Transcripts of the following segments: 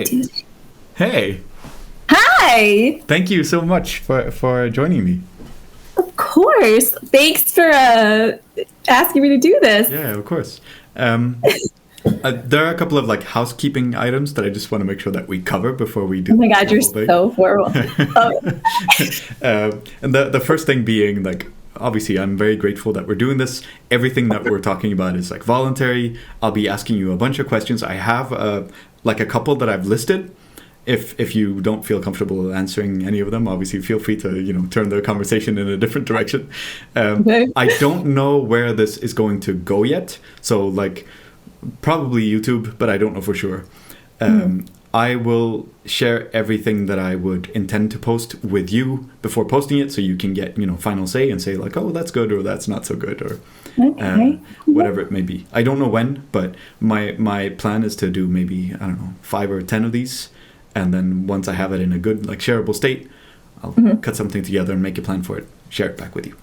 Hey. Hey. Hi. Thank you so much for joining me. Of course. Thanks for asking me to do this. Yeah, of course. There are a couple of like housekeeping items that I just want to make sure that we cover before we do. Oh my God, you're so horrible. And the first thing being like, obviously, I'm very grateful that we're doing this. Everything that we're talking about is like voluntary. I'll be asking you a bunch of questions. I have like a couple that I've listed. If you don't feel comfortable answering any of them, obviously feel free to turn the conversation in a different direction. Okay. I don't know where this is going to go yet, so like probably YouTube, but I don't know for sure. I will share everything that I would intend to post with you before posting it, so you can get final say and say like, oh, that's good or that's not so good or whatever it may be. I don't know when, but my plan is to do maybe 5 or 10 of these. And then once I have it in a good, like, shareable state, I'll cut something together and make a plan for it. Share it back with you.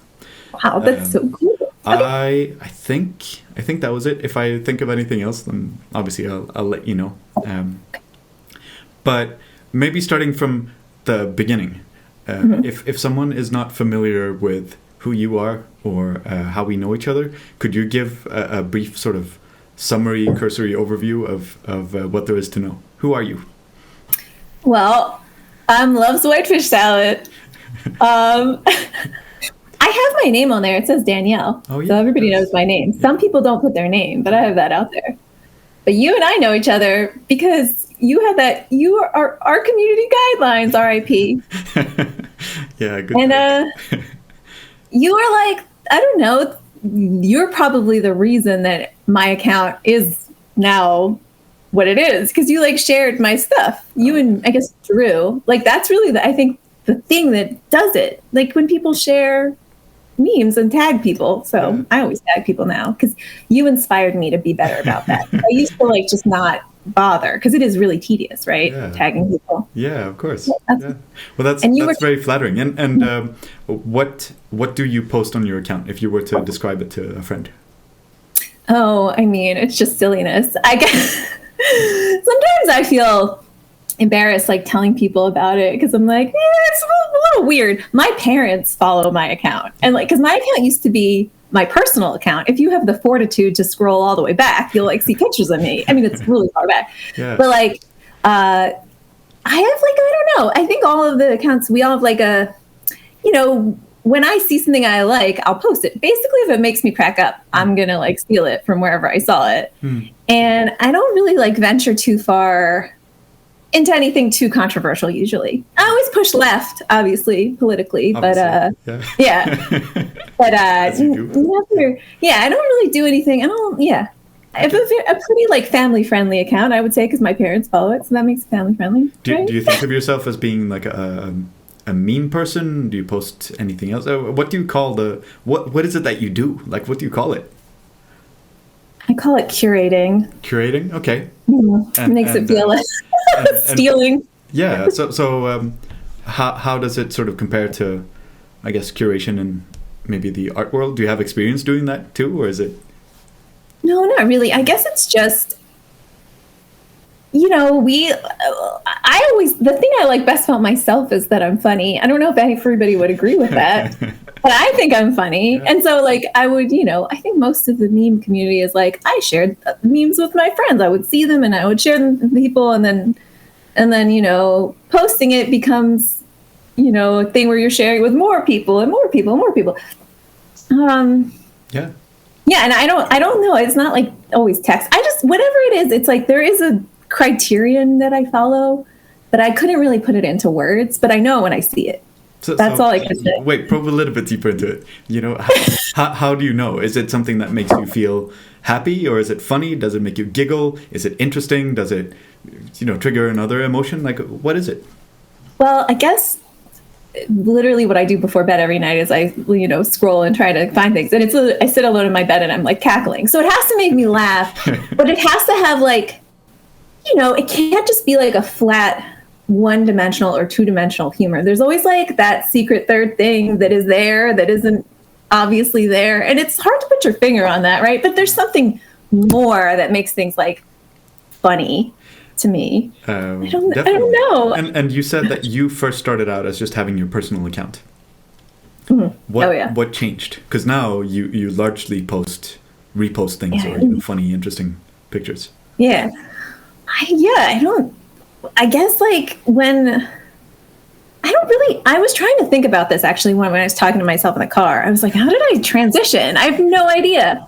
Wow, that's so cool. Okay. I think that was it. If I think of anything else, then obviously I'll let you know. But maybe starting from the beginning, if someone is not familiar with who you are or how we know each other, could you give a brief sort of summary, cursory overview of what there is to know? Who are you? Well, loves whitefish salad. I have my name on there. It says Danielle. Oh, yeah. So everybody knows my name. Yeah. Some people don't put their name, but I have that out there. But you and I know each other because you have that. You are our community guidelines, RIP. Yeah, good. And you are like, I don't know, you're probably the reason that my account is now what it is, because you like shared my stuff. You and I guess Drew, like that's really I think the thing that does it. Like when people share memes and tag people. So I always tag people now because you inspired me to be better about that. I used to like just not bother because it is really tedious, right? Yeah. Tagging people. Yeah, of course. Yeah. Well, that's very flattering. And what do you post on your account if you were to describe it to a friend? Oh, I mean, it's just silliness. I guess. Sometimes I feel embarrassed like telling people about it because I'm like, it's a little weird. My parents follow my account, and like because my account used to be my personal account. If you have the fortitude to scroll all the way back, you'll like see pictures of me. I mean, it's really far back. Yeah. But like I have like, I don't know, I think all of the accounts, we all have like a, when I see something I like, I'll post it. Basically, if it makes me crack up, I'm going to like steal it from wherever I saw it. And I don't really like venture too far into anything too controversial usually. I always push left, obviously, politically, but yeah. But never, I don't really do anything. I have a pretty like family friendly account, I would say, because my parents follow it, so that makes it family friendly. Do you think of yourself as being like a meme person? Do you post anything else? What do you call what is it that you do? Like, what do you call it? I call it curating. Curating? Okay. It makes it feel like stealing. Yeah. So how does it sort of compare to, I guess, curation in maybe the art world? Do you have experience doing that too, or is it? No, not really. I guess it's just, the thing I like best about myself is that I'm funny. I don't know if everybody would agree with that, but I think I'm funny. Yeah. And so like, I would, I think most of the meme community is like, I shared memes with my friends. I would see them and I would share them with people. And then, posting it becomes, a thing where you're sharing with more people and more people and more people. Yeah. Yeah. And I don't know. It's not like always text. I just, whatever it is, it's like, there is a criterion that I follow, but I couldn't really put it into words, but I know when I see it. That's all I can say. Wait, probe a little bit deeper into it. How do you know? Is it something that makes you feel happy, or is it funny? Does it make you giggle? Is it interesting? Does it, trigger another emotion? Like, what is it? Well, I guess literally what I do before bed every night is I, scroll and try to find things. And I sit alone in my bed and I'm like cackling. So it has to make me laugh, but it has to have like, it can't just be like a flat one-dimensional or two-dimensional humor. There's always like that secret third thing that is there that isn't obviously there. And it's hard to put your finger on that, right? But there's something more that makes things like funny. to me. I don't Definitely. know. And you said that you first started out as just having your personal account. Mhm. What changed? Because now you largely repost things or funny, interesting pictures. Yeah. I guess like when I was trying to think about this actually when I was talking to myself in the car. I was like, how did I transition? I have no idea.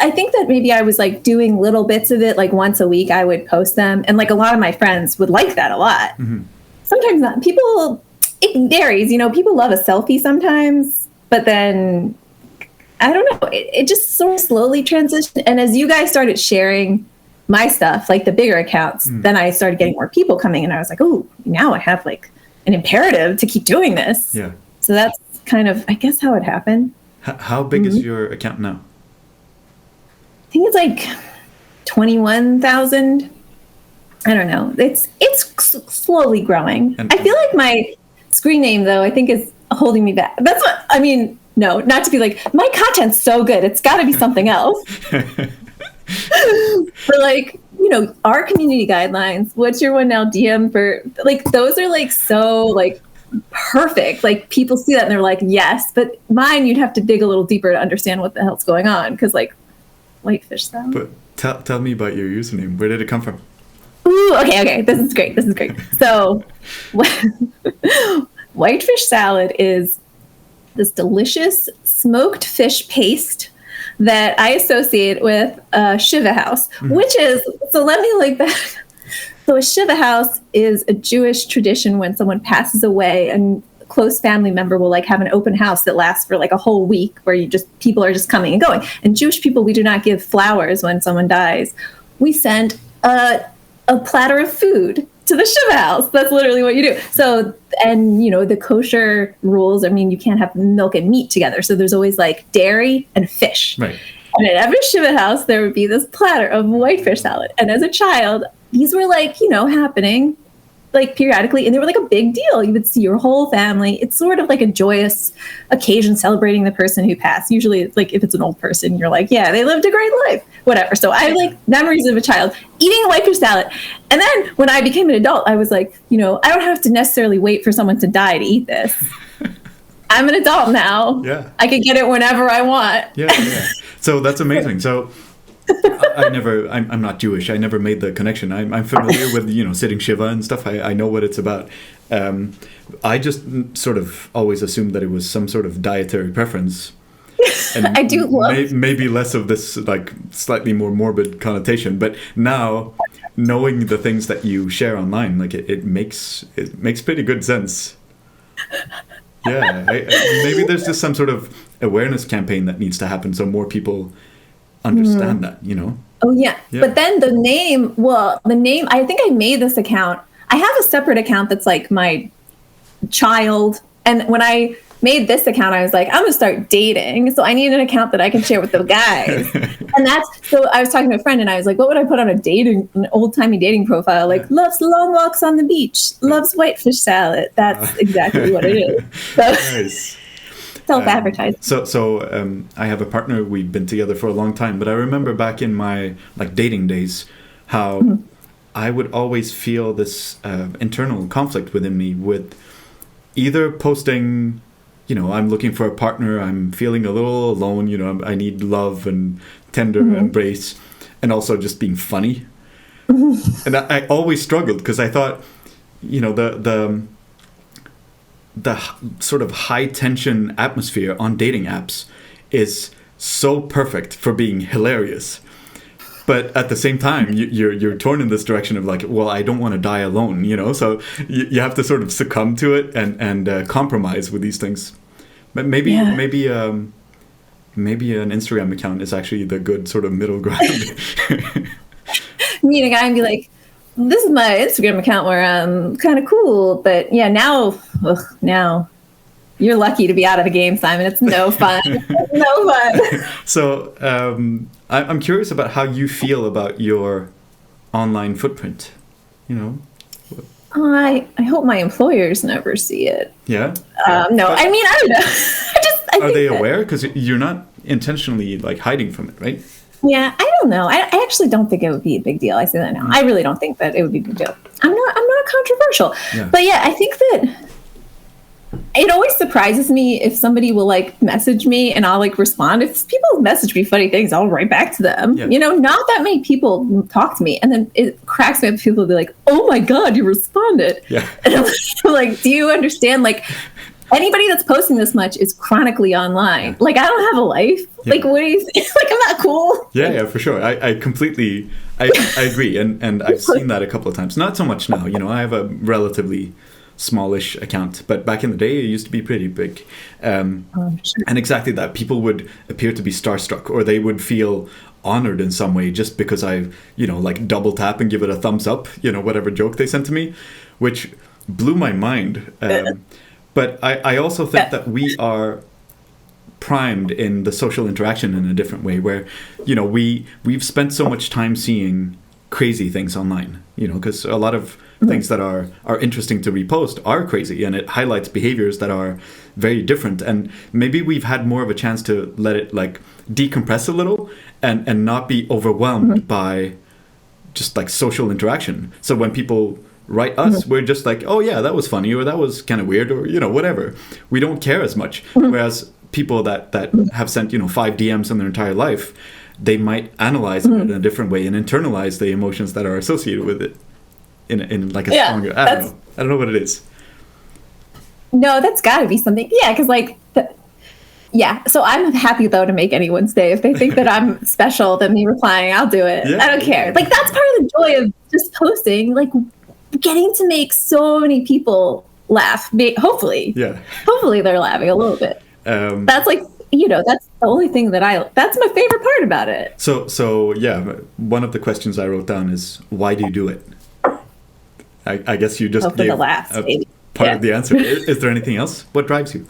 I think that maybe I was like doing little bits of it, like once a week I would post them. And like a lot of my friends would like that a lot. Mm-hmm. Sometimes not. It varies, people love a selfie sometimes, but then I don't know. It just sort of slowly transitioned. And as you guys started sharing my stuff, like the bigger accounts, then I started getting more people coming and I was like, oh, now I have like an imperative to keep doing this. Yeah. So that's kind of, I guess, how it happened. How big is your account now? I think it's like 21,000. I don't know. It's slowly growing. And I feel like my screen name, though, I think is holding me back. That's what I mean. No, not to be like, my content's so good. It's got to be something else. But like, our community guidelines, what's your one now DM for, like, those are like so like perfect. Like people see that and they're like, yes. But mine, you'd have to dig a little deeper to understand what the hell's going on. Because like, whitefish salad. But tell me about your username. Where did it come from? Ooh, okay. This is great. So, whitefish salad is this delicious smoked fish paste that I associate with Shiva house, which is, so let me like that. So a Shiva house is a Jewish tradition when someone passes away and a close family member will like have an open house that lasts for like a whole week where people are just coming and going. And Jewish people, we do not give flowers when someone dies. We send a platter of food to the Shiva house. That's literally what you do. So, and the kosher rules, I mean, you can't have milk and meat together. So there's always like dairy and fish. Right. And at every Shiva house, there would be this platter of whitefish salad. And as a child, these were like, happening like periodically. And they were like a big deal. You would see your whole family. It's sort of like a joyous occasion celebrating the person who passed. Usually it's like if it's an old person, you're like, yeah, they lived a great life, whatever. So I have like memories of a child eating a whitefish salad. And then when I became an adult, I was like, I don't have to necessarily wait for someone to die to eat this. I'm an adult now. Yeah. I can get it whenever I want. Yeah. So that's amazing. So I'm not Jewish. I never made the connection. I'm familiar with, sitting Shiva and stuff. I know what it's about. I just sort of always assumed that it was some sort of dietary preference. And I do love maybe less of this like slightly more morbid connotation. But now knowing the things that you share online, like it makes pretty good sense. Yeah. Maybe there's just some sort of awareness campaign that needs to happen so more people understand that, Oh yeah. But then the name, I think I made this account. I have a separate account that's like my child. And when I made this account, I was like, I'm gonna start dating. So I need an account that I can share with the guys. So I was talking to a friend and I was like, what would I put on an old timey dating profile? Like loves long walks on the beach, loves whitefish salad. That's exactly what it is. So Nice. Self-advertising. So I have a partner. We've been together for a long time, but I remember back in my like dating days, how I would always feel this internal conflict within me with either posting, I'm looking for a partner, I'm feeling a little alone, I need love and tender embrace, and also just being funny. And I always struggled because I thought, the sort of high tension atmosphere on dating apps is so perfect for being hilarious, but at the same time you're torn in this direction of like, well, I don't want to die alone, so you have to sort of succumb to it and compromise with these things. But maybe an Instagram account is actually the good sort of middle ground. Meet a guy and be like, this is my Instagram account where I'm kind of cool, but yeah, now you're lucky to be out of the game, Simon. It's no fun. No fun. So I'm curious about how you feel about your online footprint. I hope my employers never see it. Yeah. No, I mean, I don't know. I Are they aware? Because you're not intentionally like hiding from it, right? Yeah, I don't know. I actually don't think it would be a big deal. I say that now. I really don't think that it would be a big deal. I'm not controversial. Yeah. But yeah, I think that it always surprises me if somebody will like message me and I'll like respond. If people message me funny things, I'll write back to them. Yeah. You know, not that many people talk to me. And then it cracks me up. People will be like, oh my God, you responded. Yeah. And I'm like, do you understand? Like, anybody that's posting this much is chronically online. Like, I don't have a life. Yeah. Like, what do you think? Like, I'm not cool. Yeah, for sure. I completely, I agree. And I've seen that a couple of times. Not so much now. You know, I have a relatively smallish account, but back in the day, it used to be pretty big. Sure. And exactly that. People would appear to be starstruck, or they would feel honored in some way just because I, you know, like double tap and give it a thumbs up, you know, whatever joke they sent to me, which blew my mind. But I also think that we are primed in the social interaction in a different way where, you know, we've spent so much time seeing crazy things online, you know, because a lot of things that are interesting to repost are crazy, and it highlights behaviors that are very different. And maybe we've had more of a chance to let it like decompress a little and not be overwhelmed by just like social interaction. So when people write us, we're just like, oh yeah, that was funny, or that was kind of weird, or, you know, whatever. We don't care as much. Whereas people that have sent, you know, 5 DMs in their entire life, they might analyze it in a different way and internalize the emotions that are associated with it in like a stronger, I don't know what it is. No, that's got to be something. Yeah, because like, so I'm happy though to make anyone's day. If they think that I'm special, then me replying, I'll do it. Yeah. I don't care. Like, that's part of the joy of just posting, like getting to make so many people laugh. Hopefully they're laughing a little bit. That's like, you know, that's the only thing that's my favorite part about it. So yeah, one of the questions I wrote down is, why do you do it? I guess you just gave part of the answer. Is there anything else? What drives you?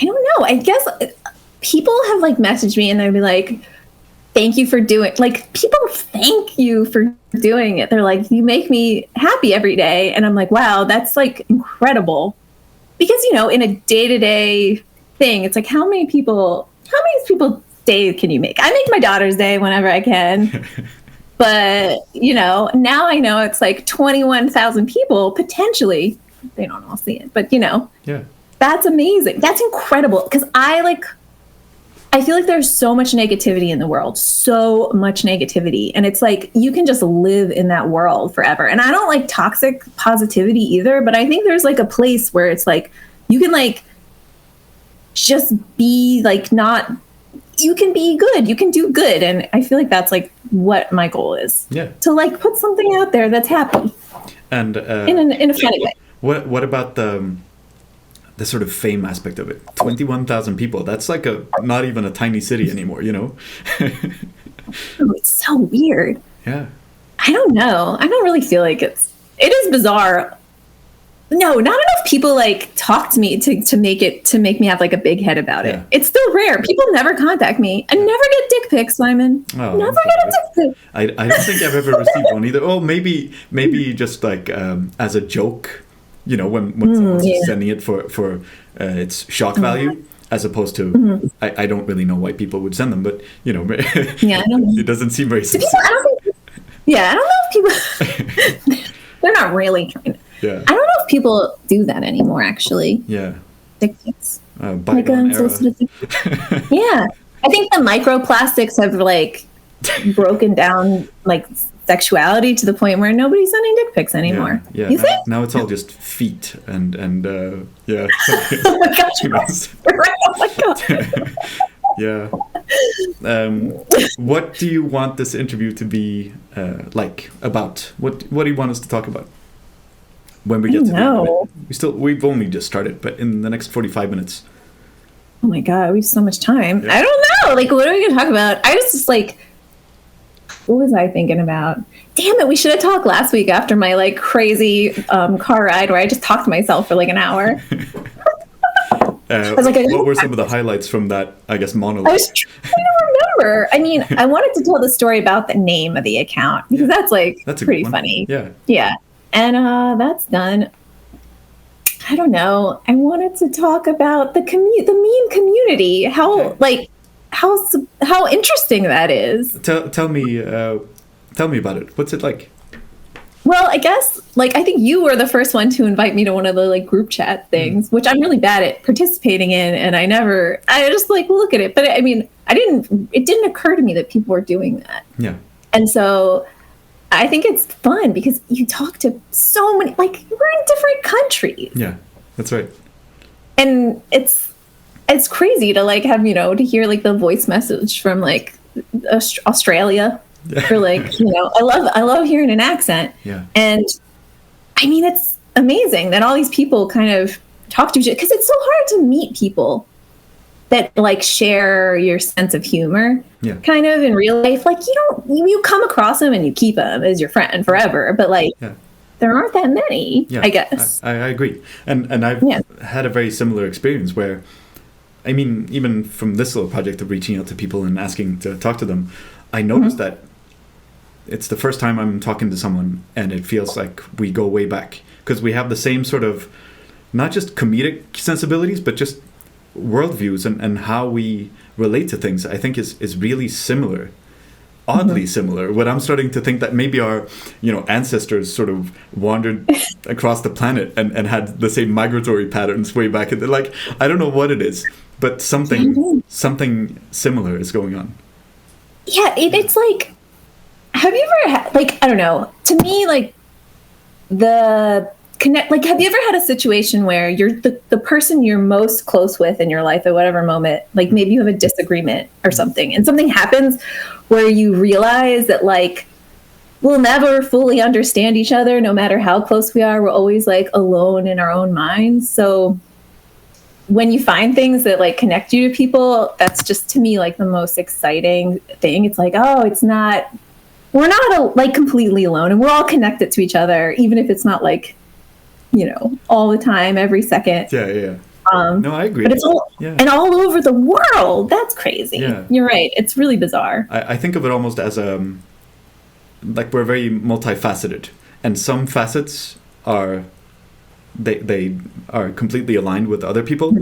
I don't know. I guess people have like messaged me and they'll be like, thank you for doing, like, people thank you for doing it. They're like, you make me happy every day. And I'm like, wow, that's like incredible. Because, you know, in a day-to-day thing, it's like, how many people's day can you make? I make my daughter's day whenever I can. But, you know, now I know it's like 21,000 people potentially. They don't all see it, but, you know. Yeah. That's amazing. That's incredible. Because I feel like there's so much negativity in the world, so much negativity. And it's like, you can just live in that world forever. And I don't like toxic positivity either, but I think there's like a place where it's like, you can like just be like, you can be good, you can do good. And I feel like that's like what my goal is. Yeah. To like put something out there that's happy. And in a funny way. What about the sort of fame aspect of it? 21,000 people. That's like not even a tiny city anymore, you know? Oh, it's so weird. Yeah. I don't know. I don't really feel like it is bizarre. No, not enough people like talk to me to make me have like a big head about it. It's still rare. People never contact me. I never get dick pics, Simon. Oh, never get a dick pic. I don't think I've ever received one either. Oh, maybe just like as a joke. You know, when someone's sending it for its shock value, as opposed to, I don't really know why people would send them, but, you know, I don't know. It doesn't seem very sincere. I don't know if people, they're not really trying to. Yeah. I don't know if people do that anymore, actually. Yeah. Dick pics. Like unsolicited dick pics. Yeah. I think the microplastics have, like, broken down, like, sexuality to the point where nobody's sending dick pics anymore. Yeah. You think? Now it's all just feet and yeah. Oh my gosh. Oh my god. Yeah. What do you want this interview to be like about? What do you want us to talk about when we get to the end of it? We've only just started, but in the next 45 minutes. Oh my god, we have so much time. Yeah. I don't know. Like, what are we gonna talk about? I was just like, what was I thinking about? Damn it, we should have talked last week after my like crazy car ride where I just talked to myself for like an hour. What were some of the highlights from that, I guess, monologue? I was trying to remember. I mean, I wanted to tell the story about the name of the account because that's pretty funny. Yeah. Yeah. And that's done. I don't know. I wanted to talk about the meme community. How like how interesting that is. Tell me about it. What's it like? Well, I guess, like, I think you were the first one to invite me to one of the, like, group chat things, which I'm really bad at participating in, and I just, like, look at it. But, I mean, it didn't occur to me that people were doing that. Yeah. And so I think it's fun because you talk to so many, like, we're in different countries. Yeah, that's right. And it's crazy to, like, have, to hear, like, the voice message from, like, Australia. Or like, I love hearing an accent. Yeah. And I mean, it's amazing that all these people kind of talk to each other, because it's so hard to meet people that like share your sense of humor. Yeah. Kind of in real life. Like you come across them and you keep them as your friend forever. But like, there aren't that many, I guess. I agree. And I've had a very similar experience where, I mean, even from this little project of reaching out to people and asking to talk to them, I noticed that it's the first time I'm talking to someone and it feels like we go way back because we have the same sort of, not just comedic sensibilities, but just worldviews and how we relate to things, I think is really similar, oddly similar. What I'm starting to think that maybe our, ancestors sort of wandered across the planet and had the same migratory patterns way back. And like, I don't know what it is, but something similar is going on. Yeah, it's like, have you ever had, like, I don't know, to me, like, have you ever had a situation where you're the person you're most close with in your life at whatever moment, like maybe you have a disagreement or something, and something happens where you realize that, like, we'll never fully understand each other no matter how close we are. We're always, like, alone in our own minds. So when you find things that, like, connect you to people, that's just, to me, like, the most exciting thing. It's like, oh, we're not like completely alone, and we're all connected to each other, even if it's not like, all the time, every second. Yeah. No, I agree. But it's and all over the world. That's crazy. Yeah. You're right. It's really bizarre. I think of it almost as like we're very multifaceted, and some facets are they are completely aligned with other people.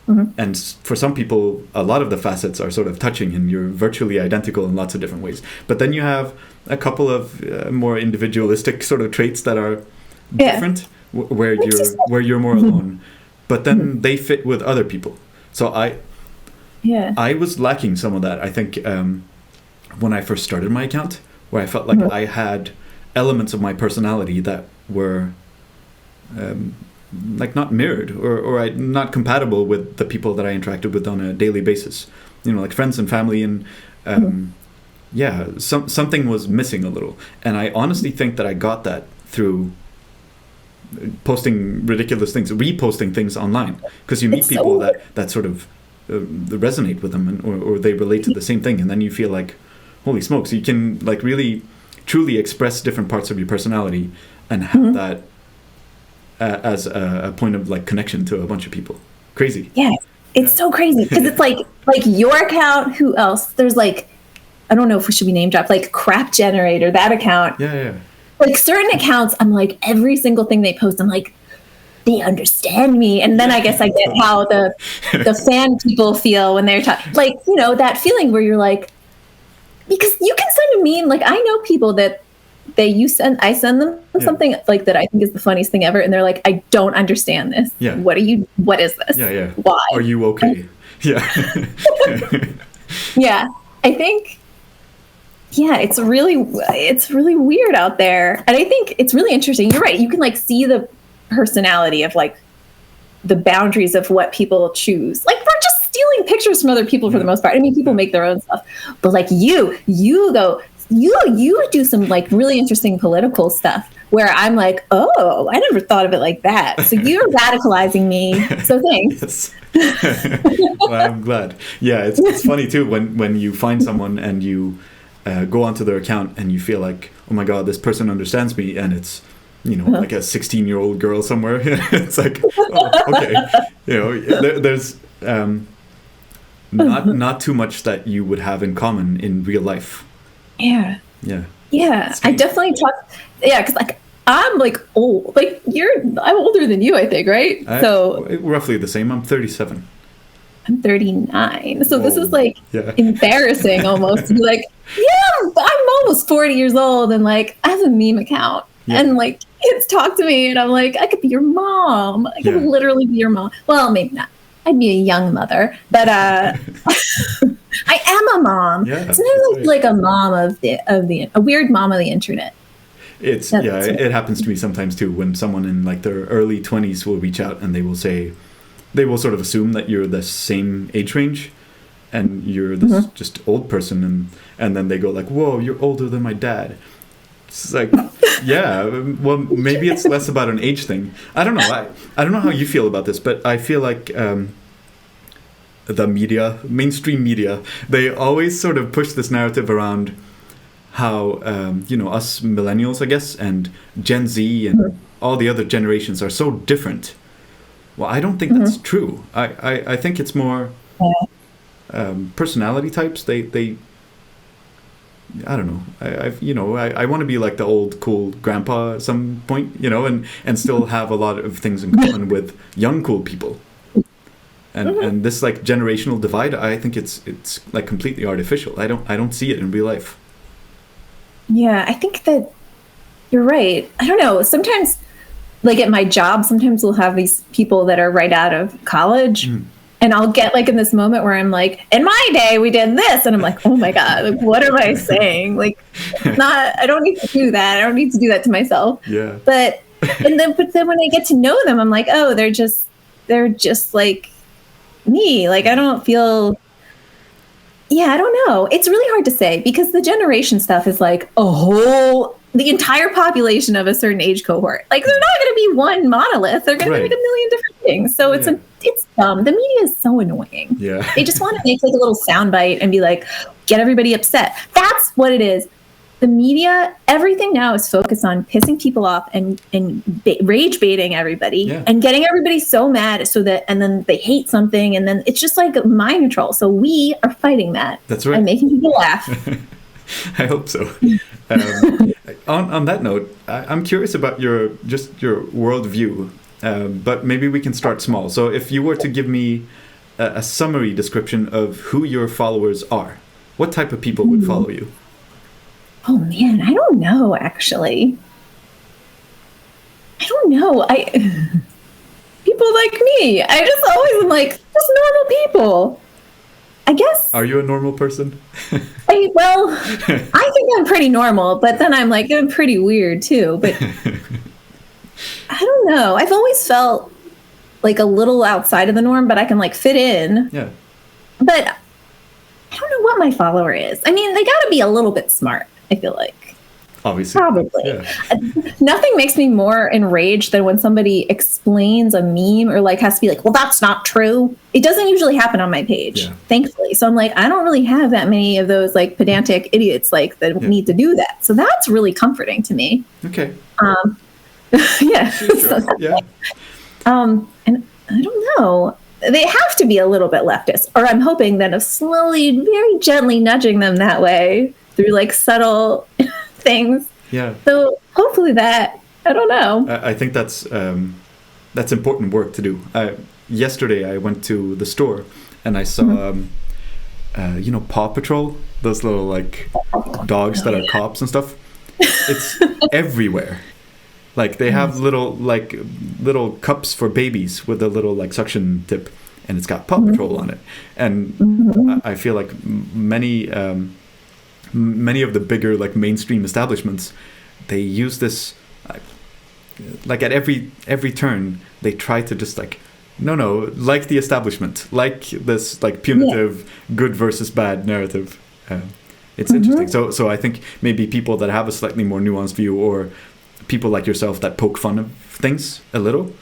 And for some people, a lot of the facets are sort of touching and you're virtually identical in lots of different ways. But then you have a couple of more individualistic sort of traits that are different, where you're more alone. But then they fit with other people. So I was lacking some of that, I think, when I first started my account, where I felt like I had elements of my personality that were like not mirrored or not compatible with the people that I interacted with on a daily basis, like friends and family, and something was missing a little. And I honestly think that I got that through posting ridiculous things, reposting things online, because you meet people that sort of resonate with them, or they relate to the same thing, and then you feel like, holy smokes, you can like really truly express different parts of your personality and have that as a point of like connection to a bunch of people. Crazy. Yeah, it's so crazy because it's like your account. Who else? There's like, I don't know if we should be name dropped, like Crap Generator, that account. Yeah. Like certain accounts, I'm like, every single thing they post, I'm like, they understand me. And then I guess I get how the fan people feel when they're talking, like, that feeling where you're like, because you can send a meme. Like, I know people that I send them something like that I think is the funniest thing ever, and they're like, I don't understand this. Yeah. What is this? Yeah. Why? Are you okay? Yeah. Yeah. I think, it's really weird out there. And I think it's really interesting. You're right. You can like see the personality of like the boundaries of what people choose. Like, we're just stealing pictures from other people for the most part. I mean, people make their own stuff, but like you do some like really interesting political stuff where I'm like, oh, I never thought of it like that. So you're radicalizing me. So thanks. Well, I'm glad. Yeah, it's funny too when you find someone and you go onto their account and you feel like, oh my God, this person understands me, and it's like a 16-year-old girl somewhere. It's like, oh, okay, there's not too much that you would have in common in real life. Yeah. It's I definitely talk. Yeah, because like I'm like old. Like I'm older than you, I think, right? So roughly the same. I'm 37. I'm 39. So this Whoa. is like Yeah. embarrassing almost to be like, yeah, I'm almost 40 years old and like I have a meme account Yeah. and like kids talk to me and I'm like, I could be your mom. I could Yeah. literally be your mom. Well, maybe not. I'd be a young mother, but I am a mom. Yeah, Sometimes that's I right. feel like a mom of a weird mom of the internet. It's That's yeah, right. it happens to me sometimes too when someone in like their early 20s will reach out and they will say they will sort of assume that you're the same age range and you're this just old person and then they go like, "Whoa, you're older than my dad." It's like, yeah, well, maybe it's less about an age thing. I don't know. I don't know how you feel about this, but I feel like the media, mainstream media, they always sort of push this narrative around how, us millennials, I guess, and Gen Z and all the other generations are so different. Well, I don't think that's true. I think it's more personality types. They I don't know. I want to be like the old cool grandpa at some point, and still have a lot of things in common with young cool people. And this like generational divide, I think it's like completely artificial. I don't see it in real life. Yeah, I think that you're right. I don't know. Sometimes, like at my job, sometimes we'll have these people that are right out of college. And I'll get like in this moment where I'm like, in my day, we did this. And I'm like, oh my God, like, what am I saying? Like, I don't need to do that. I don't need to do that to myself. Yeah. But then when I get to know them, I'm like, oh, they're just like me. Like, I don't feel, I don't know. It's really hard to say because the generation stuff is like the entire population of a certain age cohort. Like they're not going to be one monolith. They're going to be like a million different things. So it's dumb. The media is so annoying. Yeah. They just want to make like a little soundbite and be like, get everybody upset. That's what it is. The media, everything now is focused on pissing people off and rage baiting everybody and getting everybody so mad and then they hate something and then it's just like mind control. So we are fighting that. That's right. And making people laugh. I hope so. On that note, I'm curious about your worldview, but maybe we can start small. So if you were to give me a summary description of who your followers are, what type of people would follow you? Oh man, I don't know actually. I don't know. People like me. I just always am like just normal people. I guess. Are you a normal person? I think I'm pretty normal, but then I'm like I'm pretty weird too. But I don't know. I've always felt like a little outside of the norm, but I can like fit in. Yeah. But I don't know what my follower is. I mean, they got to be a little bit smart. I feel like. Obviously. Probably. Yeah. Nothing makes me more enraged than when somebody explains a meme or like has to be like, well, that's not true. It doesn't usually happen on my page, thankfully. So I'm like, I don't really have that many of those like pedantic idiots like that need to do that. So that's really comforting to me. Okay. Yeah. Sure. Yeah. And I don't know. They have to be a little bit leftist, or I'm hoping that of slowly, very gently nudging them that way through like subtle things. Yeah. So hopefully that, I don't know. I think that's important work to do. Yesterday I went to the store and I saw, Paw Patrol, those little like dogs that are cops and stuff. It's everywhere. Like they have little cups for babies with a little like suction tip, and it's got Paw Patrol on it. And I feel like many of the bigger like mainstream establishments, they use this like at every turn they try to just like like the establishment, like this like punitive good versus bad narrative. It's interesting. So I think maybe people that have a slightly more nuanced view, or people like yourself that poke fun of things a little,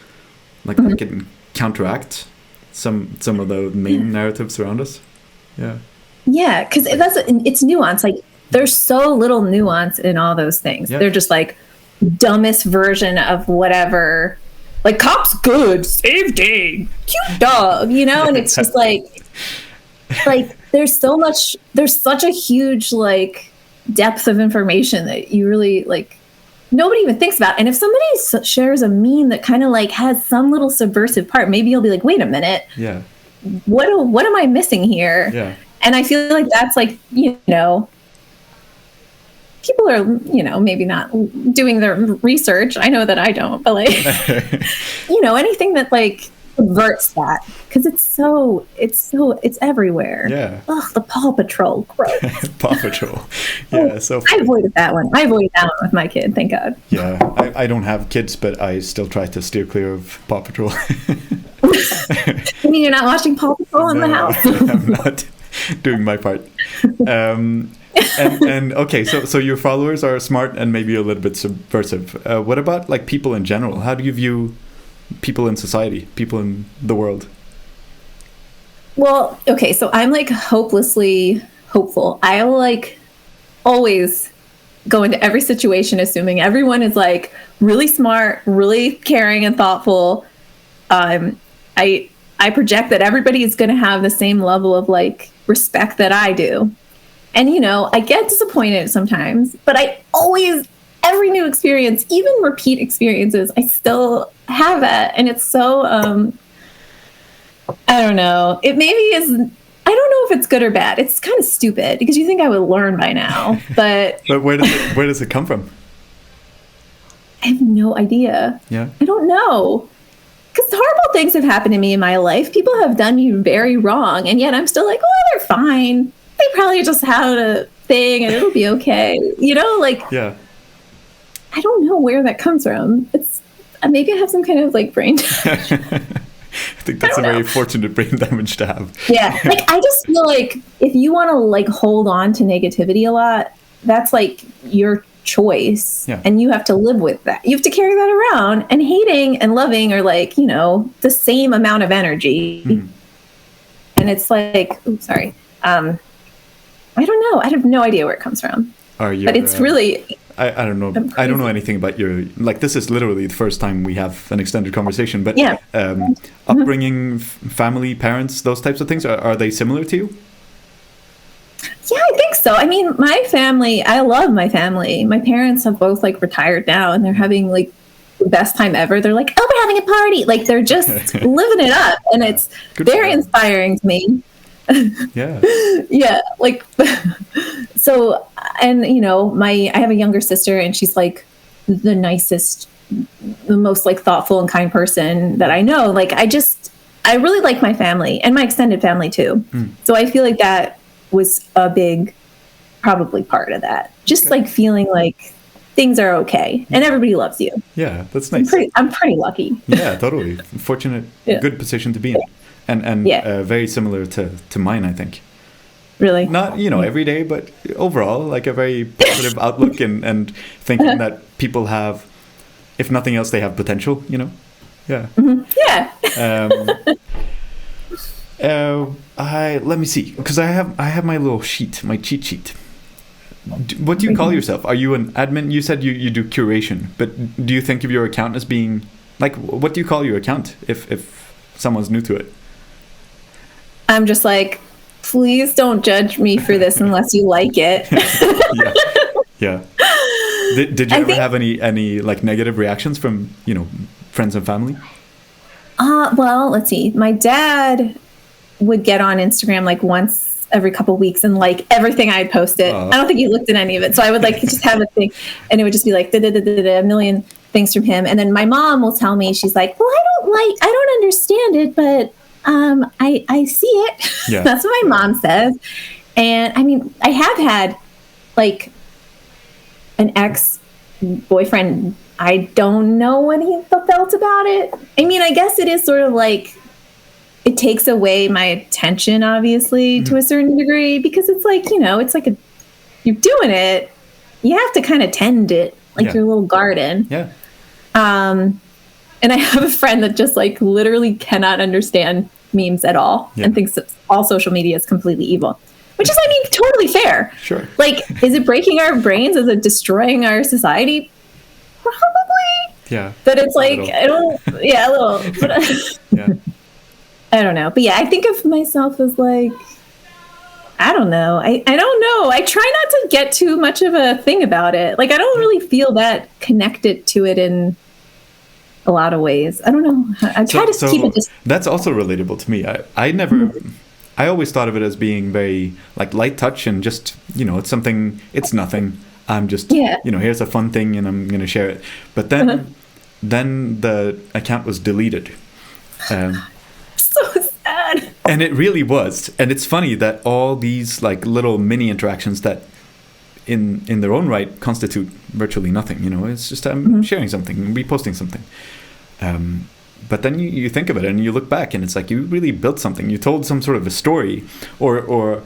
like that can counteract some of the main narratives around us. Yeah, because it's nuance. Like there's so little nuance in all those things. They're just like dumbest version of whatever. Like cops good, safety, cute dog, and it's just like there's such a huge like depth of information that you really like nobody even thinks about. And if somebody shares a meme that kind of like has some little subversive part, maybe you'll be like, wait a minute. Yeah. what am I missing here? Yeah. And I feel like that's like, people are, maybe not doing their research. I know that I don't, but like, anything that like subverts that, because it's everywhere. Yeah. Ugh, the Paw Patrol, gross. Paw Patrol. Yeah. So I avoided that one. With my kid, thank God. Yeah. I don't have kids, but I still try to steer clear of Paw Patrol. You mean you're not watching Paw Patrol in the house? I'm not doing my part. And okay, so your followers are smart and maybe a little bit subversive. What about like people in general? How do you view people in society, people in the world? Well, okay, so I'm like hopelessly hopeful. I will like always go into every situation assuming everyone is like really smart, really caring and thoughtful. I project that everybody is going to have the same level of like respect that I do. And, I get disappointed sometimes, but every new experience, even repeat experiences, I still have that. And it's so, I don't know. It maybe is, I don't know if it's good or bad. It's kind of stupid because you think I would learn by now, but. But where does it come from? I have no idea. Yeah. I don't know. Because horrible things have happened to me in my life. People have done me very wrong. And yet I'm still like, oh, they're fine. They probably just had a thing and it'll be okay. Yeah. I don't know where that comes from. It's maybe I have some kind of like brain damage. I think that's a very fortunate brain damage to have. Yeah. Like, I just feel like if you want to like hold on to negativity a lot, that's like your choice. Yeah. And you have to live with that. You have to carry that around, and hating and loving are like, the same amount of energy. Mm. And it's like, oops, sorry. I don't know. I have no idea where it comes from. But it's really... I don't know. I don't know anything about your... Like, this is literally the first time we have an extended conversation. But yeah. Upbringing, family, parents, those types of things, are they similar to you? Yeah, I think so. I mean, my family, I love my family. My parents have both like retired now, and they're having like the best time ever. They're like, oh, we're having a party. Like, they're just living it up. And it's very inspiring to me. Yeah. Yeah. Like, so, and I have a younger sister, and she's like the nicest, the most like thoughtful and kind person that I know. Like, I really like my family and my extended family too. So I feel like that was a big, probably part of that. Just like feeling like things are okay and everybody loves you. Yeah, that's nice. I'm pretty lucky. Yeah, totally. Fortunate, good position to be in. And very similar to mine, I think. Really? Not, every day, but overall, like a very positive outlook and thinking that people have, if nothing else, they have potential, Yeah. Mm-hmm. Yeah. Let me see, because I have my little sheet, my cheat sheet. What do you call yourself? Are you an admin? You said you do curation, but do you think of your account as being, like, what do you call your account if someone's new to it? I'm just like, please don't judge me for this unless you like it. Yeah. Did you ever have any like negative reactions from, friends and family? Well, let's see. My dad would get on Instagram like once every couple of weeks and like everything I had posted. I don't think he looked at any of it. So I would like just have a thing, and it would just be like a million things from him. And then my mom will tell me, she's like, well, I don't understand it, but I see it. Yeah. That's what my mom says. And I mean, I have had like an ex-boyfriend. I don't know what he felt about it. I mean, I guess it is sort of like, it takes away my attention, obviously, to a certain degree, because it's like, it's like you're doing it. You have to kind of tend it like your little garden. Yeah. And I have a friend that just like literally cannot understand memes at all and thinks that all social media is completely evil, which is, I mean, totally fair. Sure. Like, is it breaking our brains? Is it destroying our society? Probably. Yeah. But it's like, a little. But, yeah. I don't know. But yeah, I think of myself as like, I don't know. I don't know. I try not to get too much of a thing about it. Like, I don't really feel that connected to it in a lot of ways. I don't know. I try to keep it just. That's also relatable to me. I never. I always thought of it as being very like light touch and just, it's something. It's nothing. I'm just, here's a fun thing and I'm going to share it. But then the account was deleted. So sad. And it really was. And it's funny that all these like little mini interactions that in their own right constitute virtually nothing. It's just sharing something, reposting something. But then you think of it and you look back and it's like you really built something. You told some sort of a story or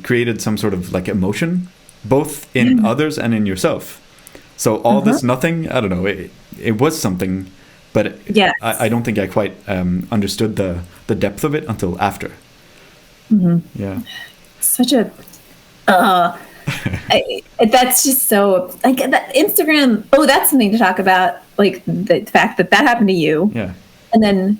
created some sort of like emotion, both in others and in yourself. So all this nothing, I don't know, it was something, but I don't think I quite understood the depth of it until after. Yeah. Such a... that's just so... Like, that Instagram... Oh, that's something to talk about. Like, the fact that happened to you. Yeah. And then...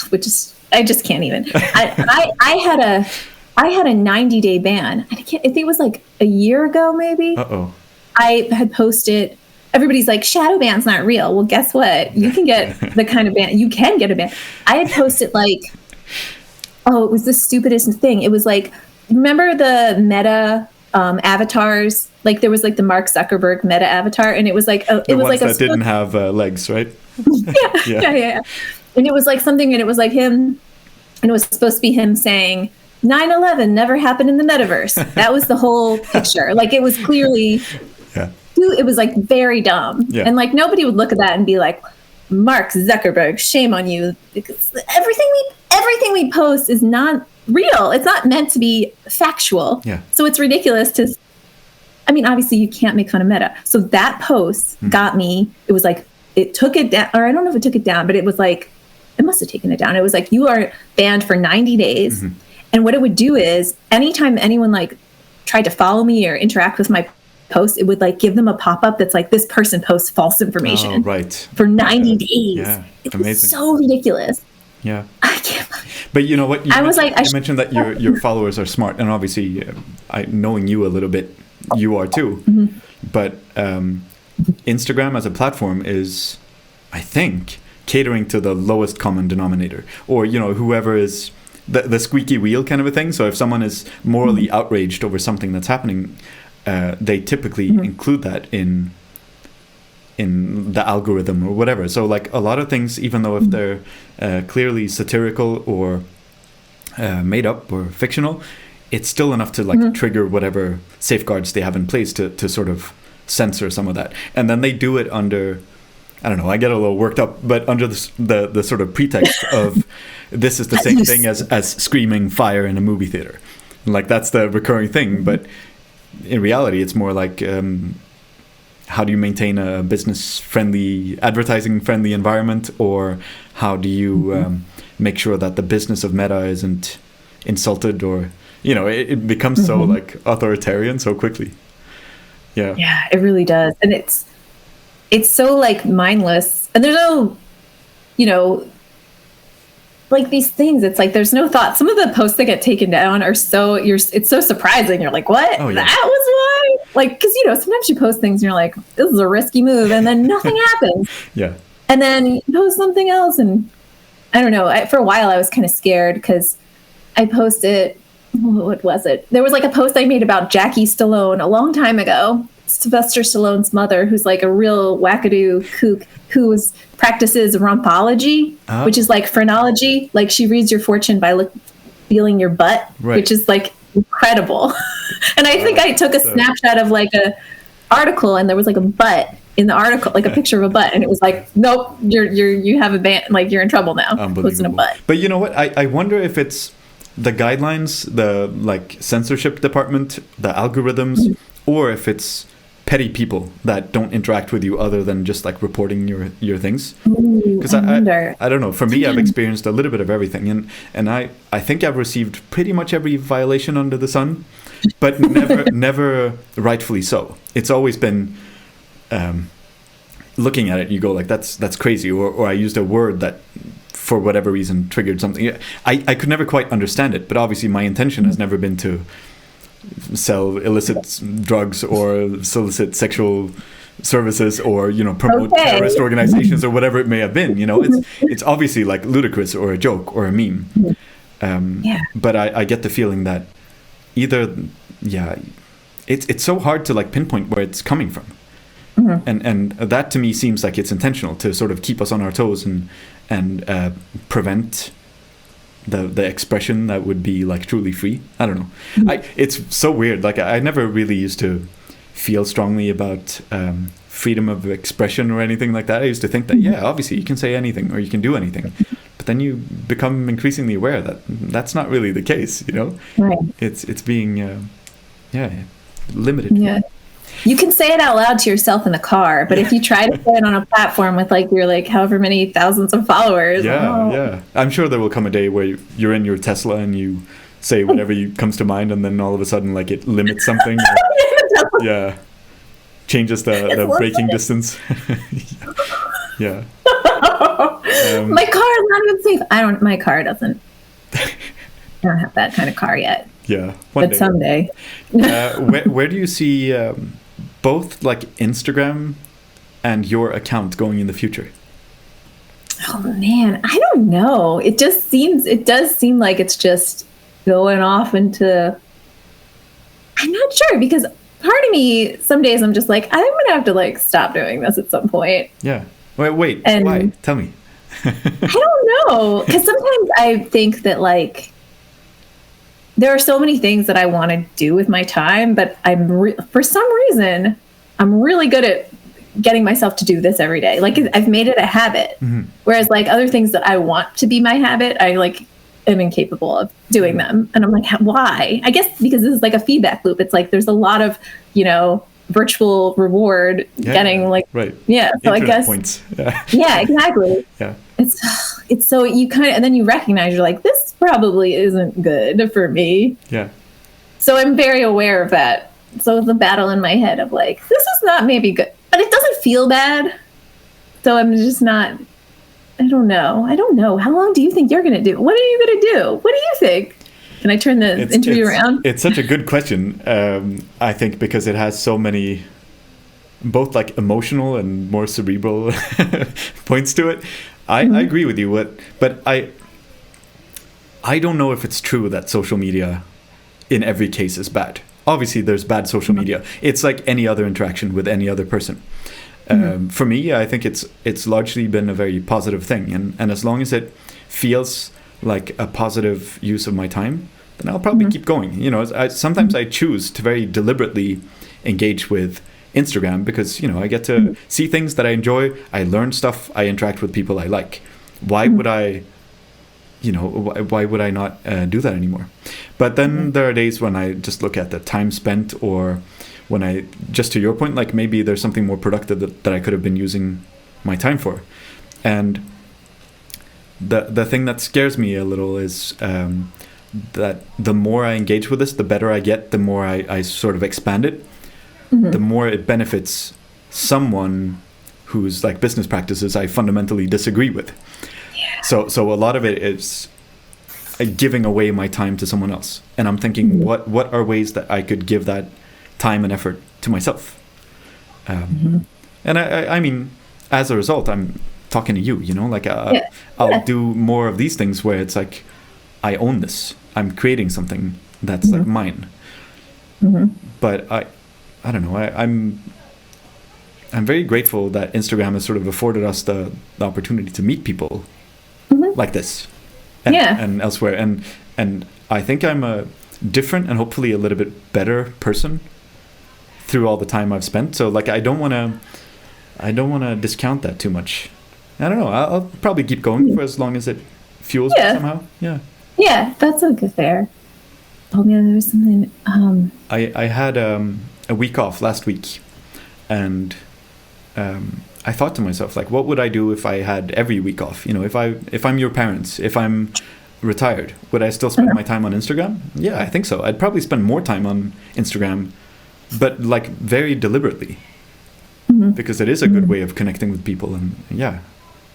Which is... I just can't even. I had a 90-day ban. I think it was like a year ago, maybe. Uh-oh. I had posted, everybody's like, shadow ban's not real. Well, guess what? You can get the kind of ban, you can get a ban. I had posted like, it was the stupidest thing. It was like, remember the Meta avatars? Like there was like the Mark Zuckerberg Meta avatar, and it was like, it was like that didn't have legs, right? yeah. And it was like something, and it was like him, and it was supposed to be him saying, 9/11 never happened in the metaverse. That was the whole picture. Like it was clearly, it was like very dumb. Yeah. And like nobody would look at that and be like, Mark Zuckerberg, shame on you. Because everything we post is not real. It's not meant to be factual. Yeah. So it's ridiculous to, I mean, obviously you can't make fun of Meta. So that post got me, it was like, it took it down, or I don't know if it took it down, but it was like, it must have taken it down. It was like, you are banned for 90 days. And what it would do is anytime anyone like tried to follow me or interact with my post, it would like give them a pop-up that's like, this person posts false information for 90 days. Yeah, it's amazing. So ridiculous. Yeah. I can't. But you know what? You mentioned that Oh. your followers are smart. And obviously, knowing you a little bit, you are too. But Instagram as a platform is, I think, catering to the lowest common denominator. Or, whoever is... The squeaky wheel kind of a thing. So if someone is morally outraged over something that's happening, they typically include that in the algorithm or whatever. So like a lot of things, even though if they're clearly satirical or made up or fictional, it's still enough to like trigger whatever safeguards they have in place to sort of censor some of that. And then they do it under... I don't know, I get a little worked up, but under the sort of pretext of this is the same thing as screaming fire in a movie theater. Like that's the recurring thing. But in reality, it's more like how do you maintain a business-friendly, advertising-friendly environment? Or how do you make sure that the business of Meta isn't insulted? Or, it becomes so like authoritarian so quickly. Yeah. Yeah, it really does. And it's so like mindless, and there's no, like these things. It's like there's no thought. Some of the posts that get taken down are it's so surprising. You're like, what? Oh, yeah. That was why? Like, because sometimes you post things and you're like, this is a risky move, and then nothing happens. Yeah. And then you post something else, and I don't know. For a while, I was kind of scared because I posted. What was it? There was like a post I made about Jackie Stallone a long time ago. Sylvester Stallone's mother, who's like a real wackadoo kook who practices rompology, which is like phrenology. Like she reads your fortune by feeling your butt, which is like incredible. And I think I took a snapshot of like a article, and there was like a butt in the article, like a picture of a butt, and it was like, nope, you have a ban, like you're in trouble now. Posting a butt. But you know what? I wonder if it's the guidelines, the like censorship department, the algorithms, or if it's petty people that don't interact with you other than just like reporting your things. Because I don't know, for me, I've experienced a little bit of everything, and I think I've received pretty much every violation under the sun, but never rightfully so. It's always been looking at it, you go like, that's crazy, or I used a word that for whatever reason triggered something. I could never quite understand it, but obviously my intention has never been to sell illicit drugs or solicit sexual services or, promote terrorist organizations or whatever it may have been. It's obviously like ludicrous or a joke or a meme. But I get the feeling that either, it's so hard to like pinpoint where it's coming from. And that to me seems like it's intentional to sort of keep us on our toes and prevent the expression that would be like truly free. I don't know. It's so weird. Like I never really used to feel strongly about freedom of expression or anything like that. I used to think that obviously you can say anything or you can do anything, but then you become increasingly aware that that's not really the case. Right. It's being limited. Yeah. You can say it out loud to yourself in the car, but if you try to say it on a platform with like your like however many thousands of followers, I'm sure there will come a day where you're in your Tesla and you say whatever comes to mind, and then all of a sudden like it limits something. Changes the braking distance. My car is not even safe. My car doesn't. I don't have that kind of car yet. But day. Someday. Where do you see both like Instagram and your account going in the future? Oh man, I don't know. It does seem like it's just going off into, I'm not sure, because part of me, some days I'm just like, I'm gonna have to like stop doing this at some point. Wait, why? Tell me. I don't know, because sometimes I think that like there are so many things that I want to do with my time, but for some reason, I'm really good at getting myself to do this every day. Like I've made it a habit. Whereas like other things that I want to be my habit, I like am incapable of doing them. And I'm like, why? I guess because this is like a feedback loop. It's like there's a lot of, virtual reward getting like, so Internet I guess points. Exactly. It's so you kind of, and then you recognize you're like, this probably isn't good for me. So I'm very aware of that. So it's a battle in my head of like, this is not maybe good, but it doesn't feel bad. So I'm just not, I don't know. How long do you think you're going to do? What are you going to do? What do you think? Can I turn the interview around? It's such a good question. I think because it has so many, both like emotional and more cerebral points to it. I agree with you, but I don't know if it's true that social media in every case is bad. Obviously, there's bad social media. It's like any other interaction with any other person. For me, I think it's largely been a very positive thing. And as long as it feels like a positive use of my time, then I'll probably keep going. Sometimes I choose to very deliberately engage with Instagram because, I get to see things that I enjoy. I learn stuff. I interact with people I like. Why would I not do that anymore? But then there are days when I just look at the time spent, or when I, just to your point, like maybe there's something more productive that I could have been using my time for. And the thing that scares me a little is that the more I engage with this, the better I get, the more I sort of expand it, the more it benefits someone whose like business practices I fundamentally disagree with. So a lot of it is giving away my time to someone else. And I'm thinking, what are ways that I could give that time and effort to myself? And I mean, as a result, I'm talking to you, like I'll do more of these things where it's like, I own this. I'm creating something that's like mine. But I don't know. I'm very grateful that Instagram has sort of afforded us the opportunity to meet people like this and elsewhere. And I think I'm a different and hopefully a little bit better person through all the time I've spent. So like I don't want to discount that too much. I don't know. I'll probably keep going for as long as it fuels me somehow. Yeah, that's a good fair. Oh man, there was something. I had a week off last week, and I thought to myself, like, what would I do if I had every week off? If I'm your parents, if I'm retired, would I still spend my time on Instagram? Yeah, I think so. I'd probably spend more time on Instagram, but like very deliberately, because it is a good way of connecting with people and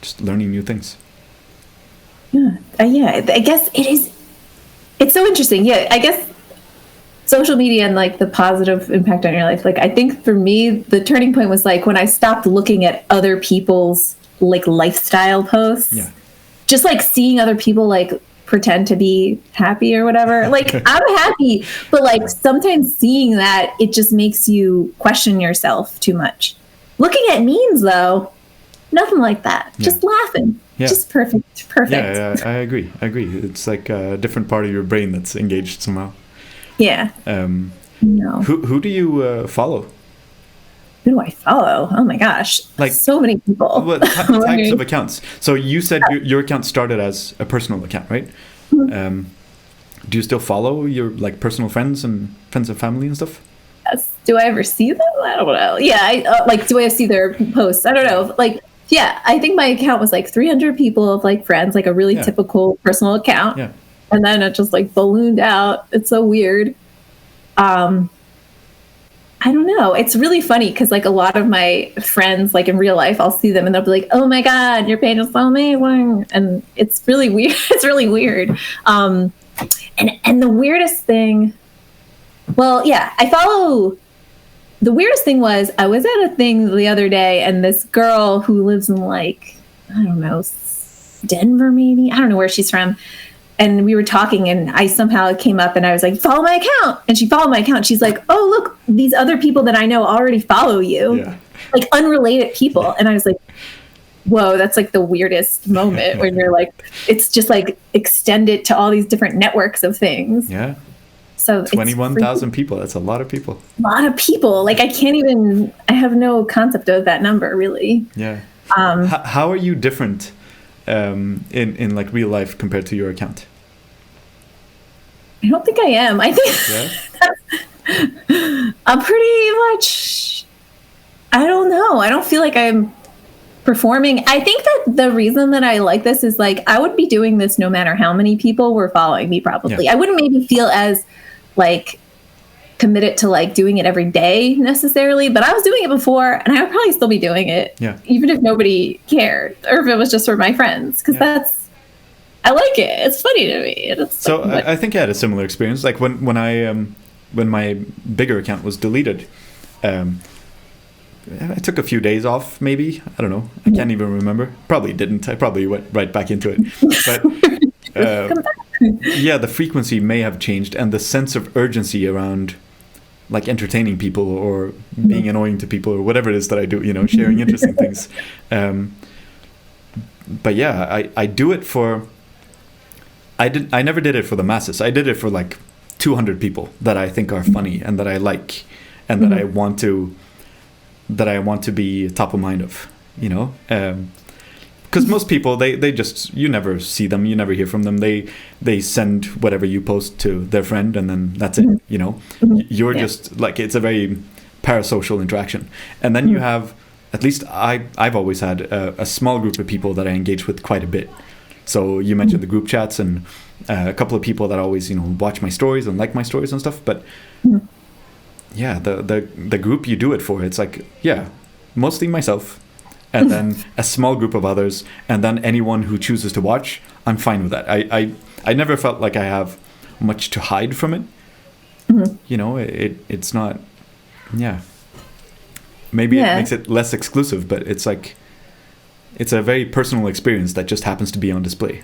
just learning new things. I guess it is. It's so interesting. I guess social media and like the positive impact on your life. Like, I think for me, the turning point was like when I stopped looking at other people's like lifestyle posts. Yeah. Just like seeing other people like pretend to be happy or whatever. Like, I'm happy, but like sometimes seeing that, it just makes you question yourself too much. Looking at memes though, nothing like that. Yeah. Just laughing. Yeah. Just perfect. Yeah, I agree. It's like a different part of your brain that's engaged somehow. Yeah. No. Who do you follow? Who do I follow? Oh my gosh. Like so many people. What types of accounts? So you said your account started as a personal account, right? Mm-hmm. Do you still follow your like personal friends and family and stuff? Yes. Do I ever see them? I don't know. Yeah. I like, do I see their posts? I don't know. Like, yeah, I think my account was like 300 people of like friends, like a really typical personal account. Yeah. And then it just like ballooned out. It's so weird. I don't know. It's really funny because like a lot of my friends, like in real life, I'll see them and they'll be like, "Oh my God, your page is so amazing," and it's really weird. It's really weird. And the weirdest thing, well, yeah, I follow. The weirdest thing was I was at a thing the other day and this girl who lives in like, I don't know, Denver maybe. I don't know where she's from. And we were talking and I somehow came up and I was like, follow my account. And she followed my account. She's like, oh, look, these other people that I know already follow you. Yeah. Like unrelated people. Yeah. And I was like, whoa, that's like the weirdest moment when you're like, it's just like extended to all these different networks of things. Yeah. So 21,000 people. That's a lot of people. A lot of people. Like I have no concept of that number really. Yeah. How are you different in like real life compared to your account? I don't think I am. I think I'm pretty much, I don't know. I don't feel like I'm performing. I think that the reason that I like this is like, I would be doing this no matter how many people were following me probably. Yeah. I wouldn't maybe feel as like committed to like doing it every day necessarily, but I was doing it before and I would probably still be doing it. Yeah. Even if nobody cared or if it was just for my friends. Cause I like it. It's funny to me. So I think I had a similar experience. Like when my bigger account was deleted, I took a few days off. Maybe I don't know. I can't even remember. Probably didn't. I probably went right back into it. But yeah, the frequency may have changed, and the sense of urgency around like entertaining people or being annoying to people or whatever it is that I do. You know, sharing interesting things. But yeah, I do it for. I never did it for the masses. I did it for like 200 people that I think are funny and that I like and that I want to be top of mind of, you know, because most people they just, you never see them, you never hear from them. They send whatever you post to their friend and then that's it, you know. You're just like, it's a very parasocial interaction. And then you have, at least I've always had a small group of people that I engage with quite a bit. So you mentioned the group chats and a couple of people that always, you know, watch my stories and like my stories and stuff. But yeah, the group you do it for, it's like, yeah, mostly myself and then a small group of others. And then anyone who chooses to watch, I'm fine with that. I never felt like I have much to hide from it. You know, it's not, maybe it makes it less exclusive, but it's like, it's a very personal experience that just happens to be on display.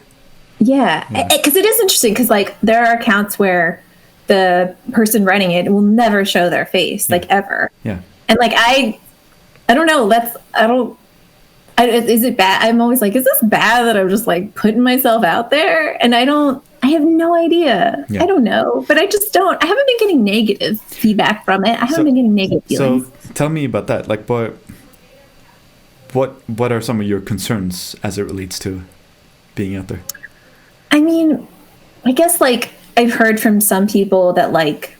Yeah, because it is interesting because like there are accounts where the person running it will never show their face, like ever. Yeah. And like I don't know. Is it bad? I'm always like, is this bad that I'm just like putting myself out there? And I have no idea. Yeah. I don't know, but I haven't been getting negative feedback from it. I haven't been getting negative feelings. So tell me about that. Like, what are some of your concerns as it relates to being out there? I mean, I guess like I've heard from some people that like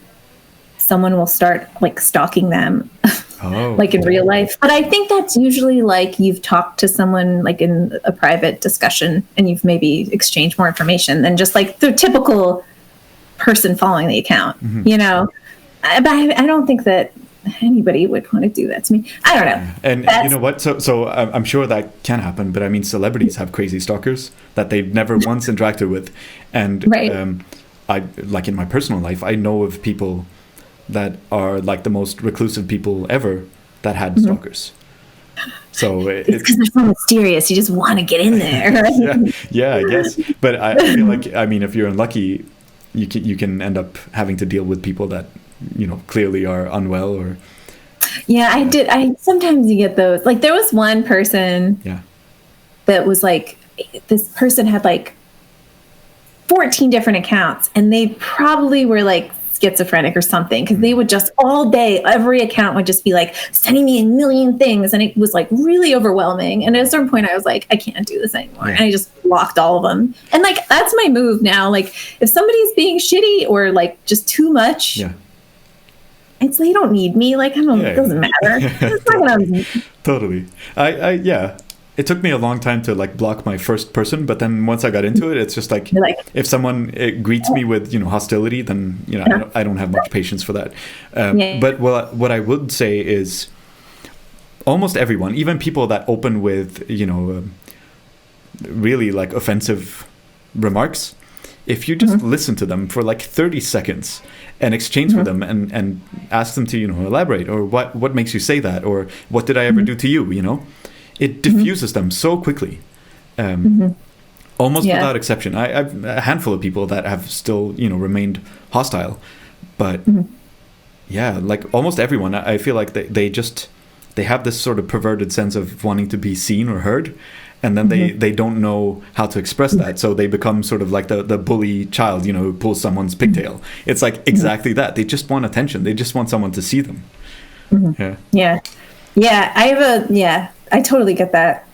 someone will start like stalking them like in real life. But I think that's usually like you've talked to someone like in a private discussion and you've maybe exchanged more information than just like the typical person following the account, you know? But I don't think that anybody would want to do that to me. I don't know. And you know what? So I'm sure that can happen, but I mean, celebrities have crazy stalkers that they've never once interacted with. And I, like in my personal life, I know of people that are like the most reclusive people ever that had stalkers. So it's because they're so mysterious. You just want to get in there. Right? yeah, I guess. But I feel like, I mean, if you're unlucky, you can end up having to deal with people that, you know, clearly are unwell or. Yeah, I sometimes you get those. Like there was one person that was like, this person had like 14 different accounts, and they probably were like schizophrenic or something, because they would just all day, every account would just be like sending me a million things, and it was like really overwhelming. And at a certain point I was like, I can't do this anymore, and I just blocked all of them. And like that's my move now. Like if somebody's being shitty or like just too much, it's like, you don't need me. Like I don't, it doesn't matter. It's not gonna... Totally. I it took me a long time to like block my first person, but then once I got into it, it's just like if someone greets me with, you know, hostility, then, you know, I don't have much patience for that. But what I would say is almost everyone, even people that open with, you know, really like offensive remarks, if you just listen to them for like 30 seconds and exchange with them and ask them to, you know, elaborate, or what makes you say that, or what did I ever do to you, you know? It diffuses them so quickly, almost without exception. I've a handful of people that have still, you know, remained hostile, but like almost everyone, I feel like they have this sort of perverted sense of wanting to be seen or heard, and then they don't know how to express that, so they become sort of like the bully child, you know, who pulls someone's pigtail. It's like exactly that. They just want attention. They just want someone to see them. I totally get that.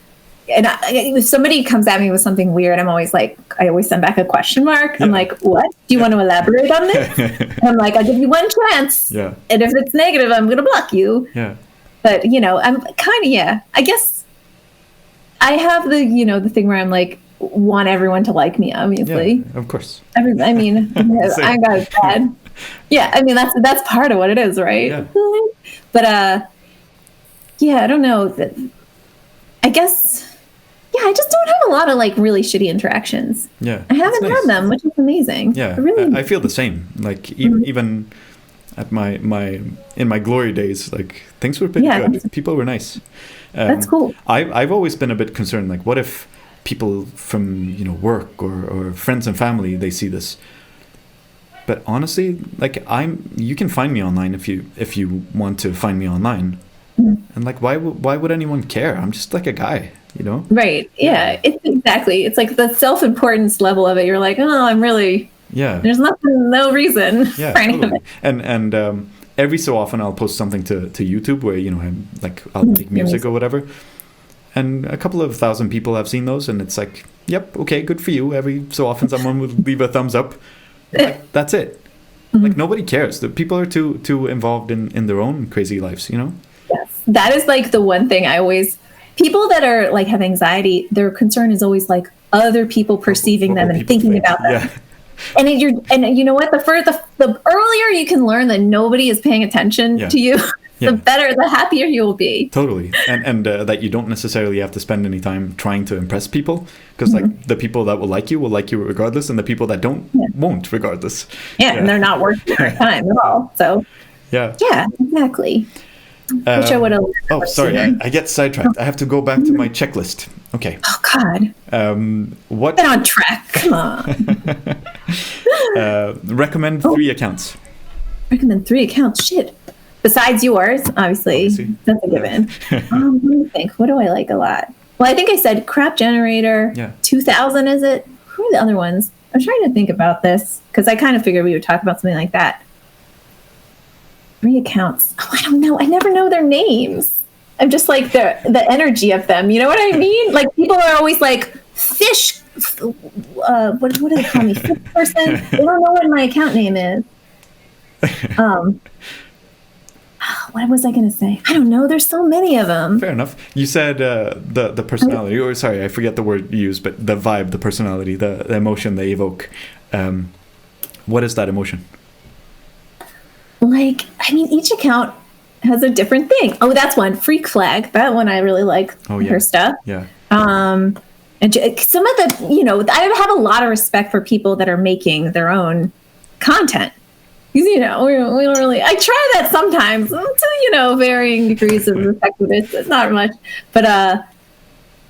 And if somebody comes at me with something weird, I'm always like, I always send back a question mark. I'm like, what? Do you want to elaborate on this? And I'm like, I'll give you one chance. And if it's negative, I'm going to block you. But, you know, I'm kind of, I guess I have the, you know, the thing where I'm like, want everyone to like me, obviously. Of course. I mean, I got it bad. I mean, that's part of what it is, right? But, I don't know. I guess, I just don't have a lot of like really shitty interactions. I haven't had them, which is amazing. I feel the same. Like even at in my glory days, like things were pretty good. People were nice. That's cool. I've always been a bit concerned. Like, what if people from, you know, work or friends and family, they see this? But honestly, like you can find me online if you want to find me online. And like, why would anyone care? I'm just like a guy, you know? Right. Yeah. It's exactly. It's like the self-importance level of it. You're like, oh, I'm really. There's no reason. For any of it. And every so often I'll post something to YouTube where, you know, I'll make music or whatever. And a couple of thousand people have seen those, and it's like, yep, okay, good for you. Every so often someone would leave a thumbs up. Like, that's it. Like nobody cares. The people are too involved in their own crazy lives, you know? That is like the one thing people that are like have anxiety, their concern is always like other people perceiving them and thinking about them. And you know what? The earlier you can learn that nobody is paying attention to you, the better, the happier you will be. Totally. And that you don't necessarily have to spend any time trying to impress people, because like the people that will like you regardless, and the people that don't won't regardless. And they're not worth your time at all. So yeah, exactly. Which I would have. Oh, sorry, I get sidetracked. I have to go back to my checklist. Okay. Oh God. What? Get on track. Come on. Recommend 3 accounts. Recommend 3 accounts. Shit. Besides yours, obviously. That's a given. Let me think. What do I like a lot? Well, I think I said Crap Generator. 2000, is it? Who are the other ones? I'm trying to think about this because I kind of figured we would talk about something like that. 3 accounts. Oh, I don't know. I never know their names. I'm just like the energy of them. You know what I mean? Like people are always like fish. What do they call me? Fish person. They don't know what my account name is. What was I going to say? I don't know. There's so many of them. Fair enough. You said the personality, or sorry, I forget the word you used, but the vibe, the personality, the emotion they evoke. What is that emotion? Like, I mean, each account has a different thing. Oh, that's one. Freak Flag. That one I really like her stuff. And some of the, you know, I have a lot of respect for people that are making their own content. we don't really, I try that sometimes to, varying degrees of effectiveness. It's not much, but,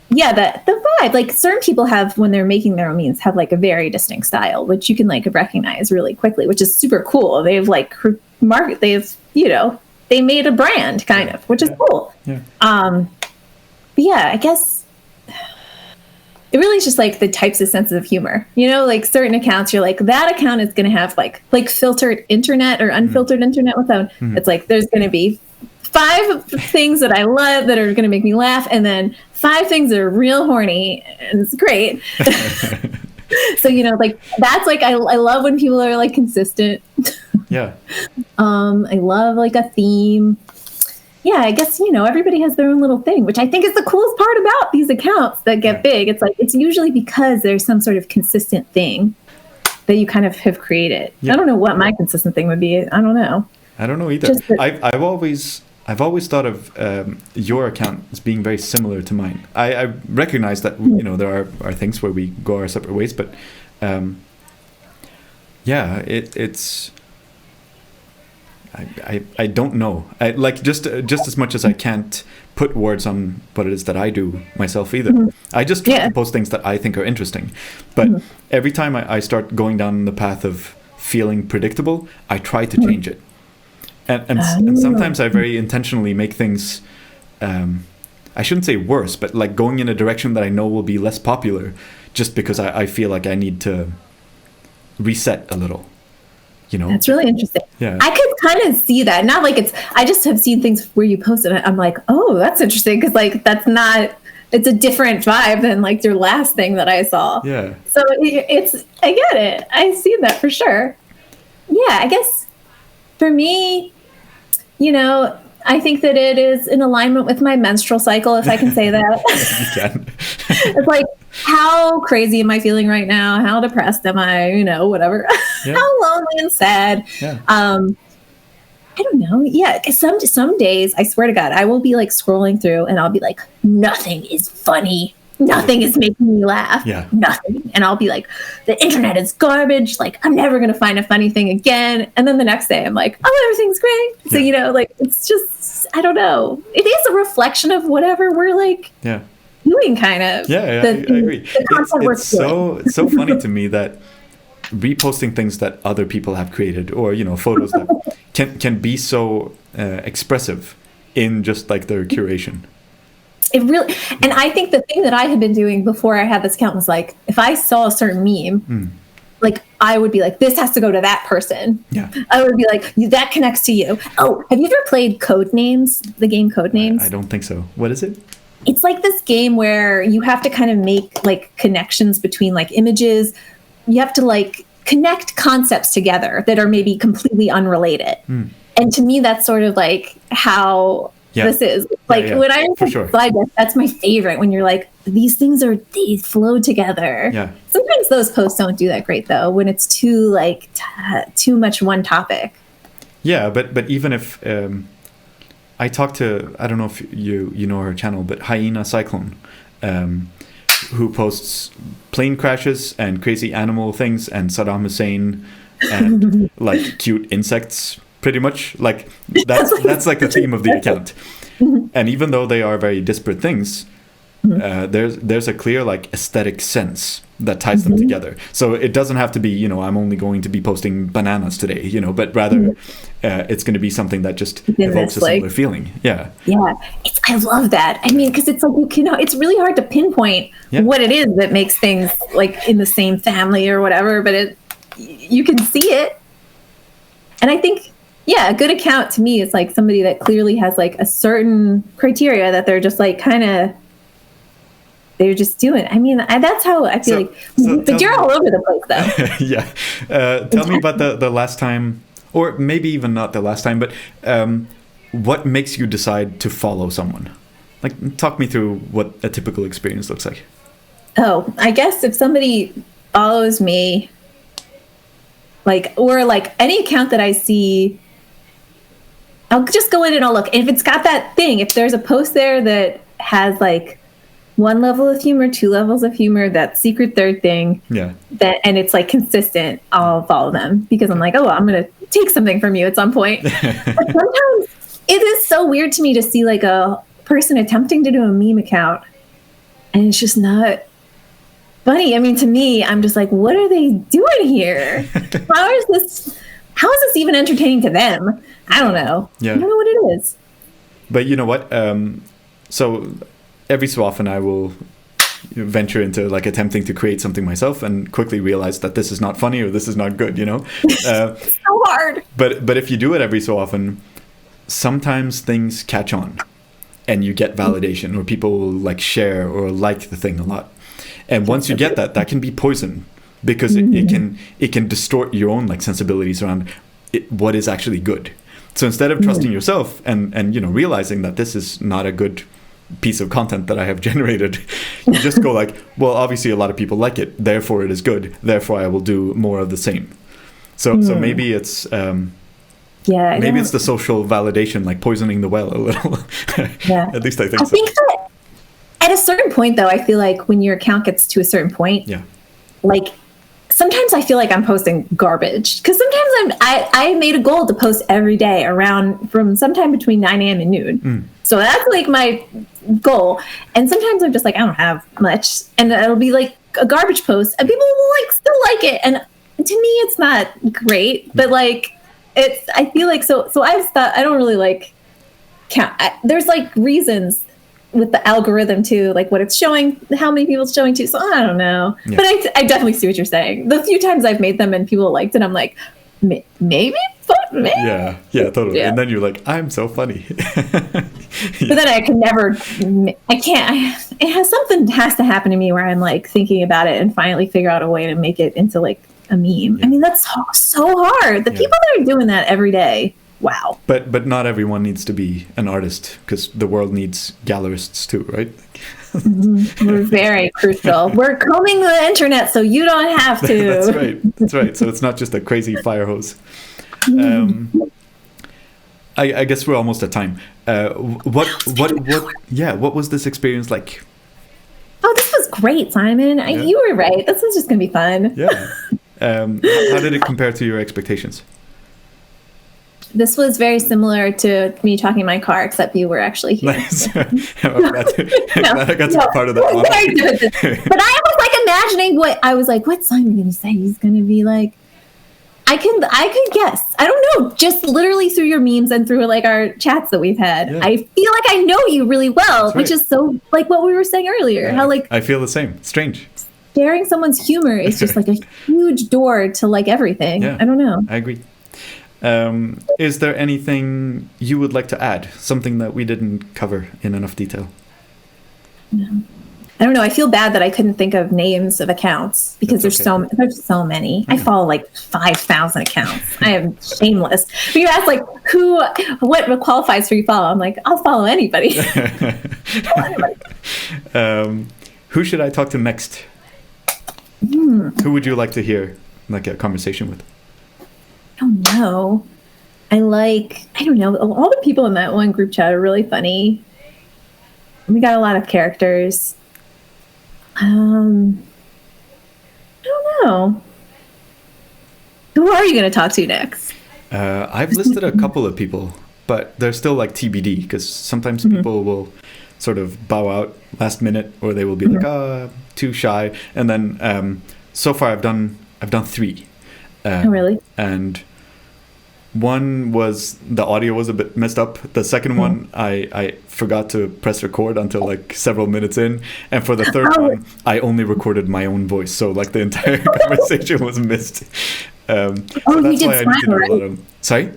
yeah, the vibe, like certain people have, when they're making their own memes, have like a very distinct style, which you can like recognize really quickly, which is super cool. They've like they made a brand kind of, which is cool. Yeah. But yeah, I guess it really is just like the types of sense of humor, like certain accounts, you're like, that account is going to have like filtered internet or unfiltered internet with them. It's like, there's going to be 5 things that I love that are going to make me laugh, and then 5 things that are real horny, and it's great. So, like that's like, I love when people are like consistent. Yeah. I love like a theme. Yeah, I guess, everybody has their own little thing, which I think is the coolest part about these accounts that get big. It's like, it's usually because there's some sort of consistent thing that you kind of have created. Yeah. I don't know what my consistent thing would be. I don't know. I don't know either. I've always thought of your account as being very similar to mine. I recognize that there are things where we go our separate ways, but it's I don't know. I like just as much as I can't put words on what it is that I do myself either. I just try to post things that I think are interesting, but every time I start going down the path of feeling predictable, I try to change it. And sometimes I very intentionally make things, I shouldn't say worse, but like going in a direction that I know will be less popular, just because I feel like I need to reset a little. That's really interesting. Yeah. I could kind of see that. Not like I just have seen things where you post it. I'm like, oh, that's interesting. Cause like, it's a different vibe than like your last thing that I saw. Yeah. So I get it. I see that for sure. Yeah. I guess for me, I think that it is in alignment with my menstrual cycle, if I can say that. You can. It's like, how crazy am I feeling right now? How depressed am I? Whatever. Yeah. How lonely and sad. Yeah. I don't know. Yeah. Some days, I swear to God, I will be like scrolling through and I'll be like, nothing is funny. Nothing is making me laugh. Yeah. Nothing. And I'll be like, the internet is garbage. Like, I'm never going to find a funny thing again. And then the next day I'm like, oh, everything's great. So, like, it's just, I don't know. It is a reflection of whatever we're like doing kind of. Yeah, I agree. It's so funny to me that reposting things that other people have created, or, photos that can be so expressive in just like their curation. It really, and I think the thing that I had been doing before I had this account was like, if I saw a certain meme, like I would be like, this has to go to that person. Yeah. I would be like, that connects to you. Oh, have you ever played Codenames, the game Codenames? I don't think so. What is it? It's like this game where you have to kind of make like connections between like images. You have to like connect concepts together that are maybe completely unrelated. And to me, that's sort of like how this is. Like when I slide deck, that's my favorite, when you're like, these things they flow together. Yeah. Sometimes those posts don't do that great though, when it's too like too much one topic. Yeah, but even if I talked to, I don't know if you know her channel, but Hyena Cyclone, who posts plane crashes and crazy animal things and Saddam Hussein and like cute insects, pretty much. Like that's like the theme of the account. And even though they are very disparate things, there's a clear like aesthetic sense that ties them together. So it doesn't have to be, I'm only going to be posting bananas today, but rather it's going to be something that just evokes a similar feeling. Yeah. Yeah. I love that. I mean, because it's like, it's really hard to pinpoint what it is that makes things like in the same family or whatever, but you can see it. And I think, a good account to me is like somebody that clearly has like a certain criteria that they're just like they're just doing. I mean, that's how I feel but you're all over the place though. Yeah. Tell me about the last time, or maybe even not the last time, but what makes you decide to follow someone? Like, talk me through what a typical experience looks like. Oh, I guess if somebody follows me, like, or like any account that I see, I'll just go in and I'll look. And if it's got that thing, if there's a post there that has like 1 level of humor, 2 levels of humor, that secret third thing, and it's like consistent, I'll follow them because I'm like, oh, I'm going to take something from you at some point. But sometimes it is so weird to me to see like a person attempting to do a meme account, and it's just not funny. I mean, to me, I'm just like, what are they doing here? How is this even entertaining to them? I don't know. Yeah. I don't know what it is. But you know what? So every so often I will venture into like attempting to create something myself and quickly realize that this is not funny or this is not good, you know? It's so hard. But if you do it every so often, sometimes things catch on and you get validation, or people will like share or like the thing a lot. And once you get that can be poison, because it can distort your own like sensibilities around what is actually good. So instead of trusting yourself and you know, realizing that this is not a good piece of content that I have generated, you just go like, well, obviously a lot of people like it, therefore it is good, therefore I will do more of the same. So maybe it's maybe it's the social validation, like poisoning the well a little. Yeah. At least I think so. I think that at a certain point, though, I feel like when your account gets to a certain point, like sometimes I feel like I'm posting garbage, because sometimes I made a goal to post every day around from sometime between 9 a.m. and noon. So that's like my goal. And sometimes I'm just like, I don't have much, and it'll be like a garbage post, and people will like still like it. And to me, it's not great, but like I feel like so I've thought I don't really like count. There's like reasons with the algorithm too, like what it's showing, how many people it's showing to. So I don't know, but I definitely see what you're saying. The few times I've made them and people liked it, I'm like, maybe, but maybe. Yeah, totally. Yeah. And then you're like, I'm so funny. But then I can't. Something has to happen to me where I'm like thinking about it and finally figure out a way to make it into like a meme. I mean, that's so hard. The people that are doing that every day. Wow. But not everyone needs to be an artist, because the world needs gallerists too, right? We're very crucial. We're combing the internet so you don't have to. That's right. So it's not just a crazy fire hose. I guess we're almost at time. What was this experience like? Oh, this was great, Simon. You were right. This was just going to be fun. Yeah. How did it compare to your expectations? This was very similar to me talking in my car, except you were actually here. Nice. I'm glad I got to be part of that. But I was like imagining what's Simon going to say? He's going to be like, I could guess. I don't know. Just literally through your memes and through like our chats that we've had, I feel like I know you really well, which is so like what we were saying earlier. How like I feel the same. Strange. Sharing someone's humor is just like a huge door to like everything. Yeah, I don't know. I agree. Is there anything you would like to add? Something that we didn't cover in enough detail? No. I don't know. I feel bad that I couldn't think of names of accounts, because there's so many. I follow like 5,000 accounts. I am shameless. But you ask like what qualifies for you follow? I'm like, I'll follow anybody. Who should I talk to next? Who would you like to hear like a conversation with? I don't know. I don't know. All the people in that one group chat are really funny. We got a lot of characters. I don't know. Who are you going to talk to next? I've listed a couple of people, but they're still like TBD, because sometimes people will sort of bow out last minute, or they will be like, too shy. And then so far I've done 3. Oh, really? And one was, the audio was a bit messed up. The second one, I forgot to press record until like several minutes in. And for the third one, I only recorded my own voice. So like the entire conversation was missed. So that's you did why I need to do a lot of... Sorry?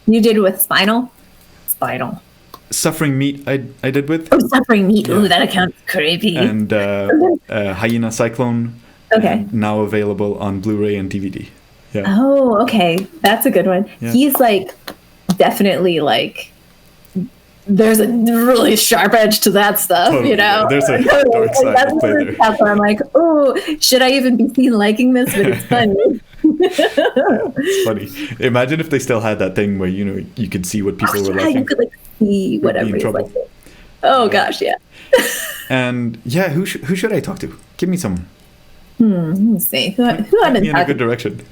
You did with Spinal? Suffering Meat I did with. Oh, Suffering Meat. Yeah. Ooh, that account's creepy. And Hyena Cyclone. Okay. Now available on Blu-ray and DVD. Yeah. Oh, okay. That's a good one. Yeah. He's like definitely like, there's a really sharp edge to that stuff, totally, you know? Yeah. There's a dark side to play there. That's where I'm like, oh, should I even be seen liking this? But it's funny. It's funny. Imagine if they still had that thing where, you know, you could see what people were liking. You could like see whatever he's like. Oh gosh, yeah. And yeah, who should I talk to? Give me someone. Let me see. Who I've been in a good direction.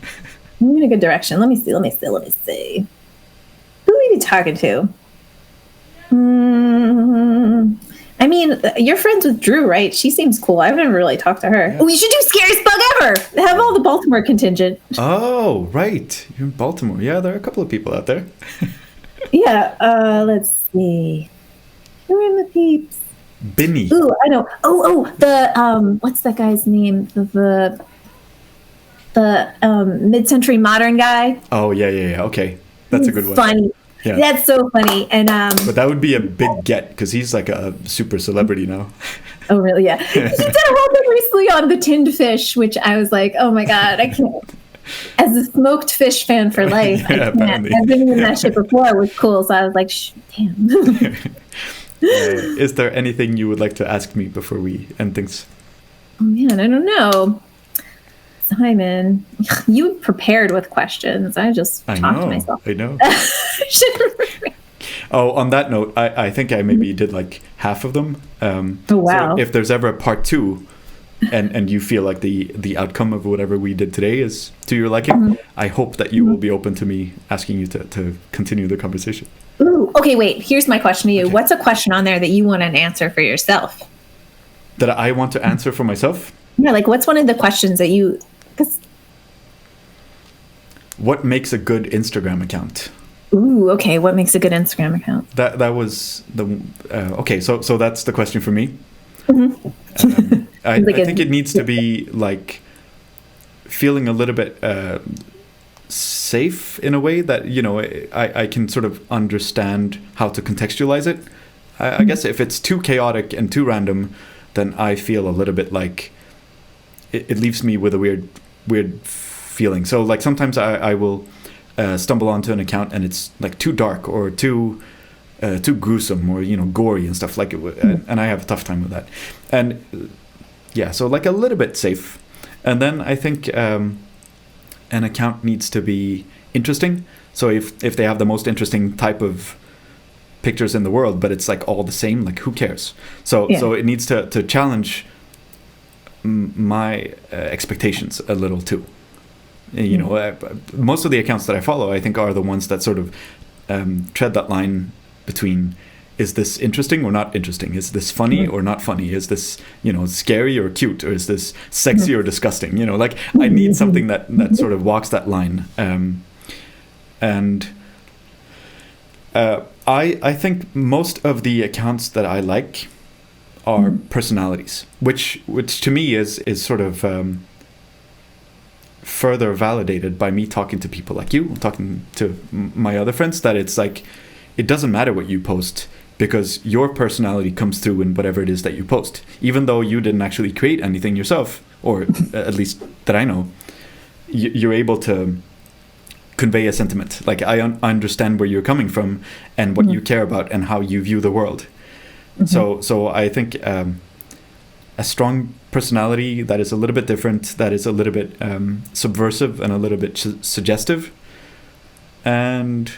I'm in a good direction. Let me see. Who are you talking to? I mean, you're friends with Drew, right? She seems cool. I've never really talked to her. Yeah. Oh, you should do Scariest Bug Ever. Have all the Baltimore contingent. Oh, right. You're in Baltimore. Yeah, there are a couple of people out there. Yeah. Let's see. Who are in the peeps? Binny. Ooh, I know. The what's that guy's name? The mid-century modern guy. Oh yeah. Okay, that's a good one. Funny. Yeah. That's so funny. And but that would be a big get because he's like a super celebrity now. Oh really? Yeah. He did a whole thing recently on the tinned fish, which I was like, oh my god, I can't. As a smoked fish fan for life, I can't. I've been in that shit before. It was cool, so I was like, damn. Is there anything you would like to ask me before we end things? Oh man, I don't know. Simon, you prepared with questions. I just talked to myself. I know. Oh, on that note, I think I maybe did like half of them. Oh wow! So if there's ever a part 2, and you feel like the outcome of whatever we did today is to your liking, I hope that you will be open to me asking you to continue the conversation. Ooh, okay, wait. Here's my question to you. Okay. What's a question on there that you want an answer for yourself? That I want to answer for myself? Yeah, like what's one of the questions that you... What makes a good Instagram account? Ooh, okay. What makes a good Instagram account? That was the... okay, so that's the question for me. I think it needs to be like feeling a little bit safe in a way that, you know, I can sort of understand how to contextualize it. I guess if it's too chaotic and too random, then I feel a little bit like it leaves me with a weird feeling. So like sometimes I will stumble onto an account and it's like too dark or too gruesome or, you know, gory and stuff like it, and I have a tough time with that. And yeah, so like a little bit safe. And then I think an account needs to be interesting. So if they have the most interesting type of pictures in the world, but it's like all the same, like who cares? So it needs to challenge my expectations a little too. You know, most of the accounts that I follow, I think, are the ones that sort of tread that line between, is this interesting or not interesting? Is this funny or not funny? Is this, you know, scary or cute? Or is this sexy or disgusting? You know, like I need something that sort of walks that line. I think most of the accounts that I like are personalities, which to me is sort of further validated by me talking to people like you, talking to my other friends, that it's like, it doesn't matter what you post because your personality comes through in whatever it is that you post, even though you didn't actually create anything yourself, or at least that I know. You're able to convey a sentiment. Like I understand where you're coming from and what you care about and how you view the world. So I think a strong personality that is a little bit different, that is a little bit subversive and a little bit suggestive. And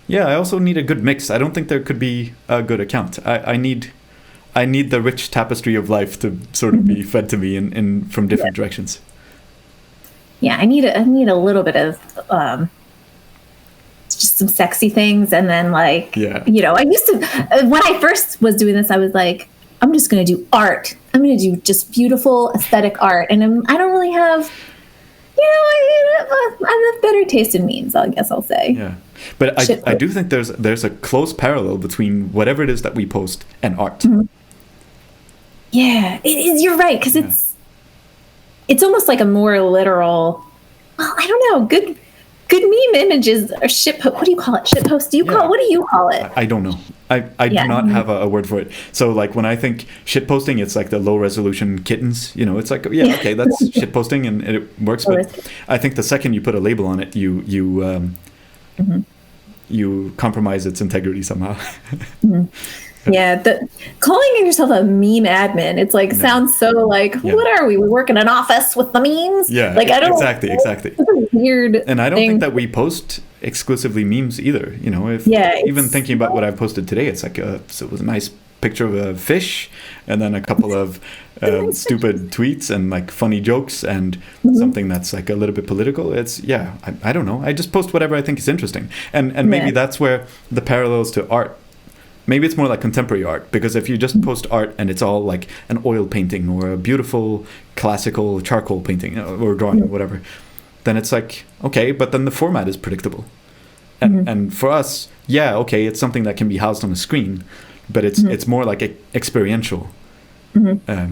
yeah, I also need a good mix. I don't think there could be a good account. I need the rich tapestry of life to sort of be fed to me in from different directions. Yeah, I need a little bit of just some sexy things, and then like you know, I used to when I first was doing this, I was like, I'm just going to do art. I'm going to do just beautiful aesthetic art, and I don't really have, you know, I have better taste in memes, I guess I'll say. Yeah, but I do think there's a close parallel between whatever it is that we post and art. Yeah, it is. You're right, because it's almost like a more literal. Well, I don't know. Good meme images or what do you call it? Shit post? What do you call it? I don't know. I do not have a word for it. So like when I think shit posting, it's like the low resolution kittens. You know, it's like okay, that's shit posting and it works. But I think the second you put a label on it, you compromise its integrity somehow. Yeah, calling yourself a meme admin, it's like sounds so like, what are we? We're working in an office with the memes? Yeah, like I don't exactly. It's a weird and I don't think that we post exclusively memes either. You know, even thinking about what I've posted today, it's like it was a nice picture of a fish, and then a couple of stupid tweets and like funny jokes and something that's like a little bit political. It's I don't know. I just post whatever I think is interesting, and maybe that's where the parallels to art. Maybe it's more like contemporary art, because if you just post art and it's all like an oil painting or a beautiful classical charcoal painting or drawing or whatever, then it's like, okay, but then the format is predictable. And for us, it's something that can be housed on a screen, but it's more like experiential.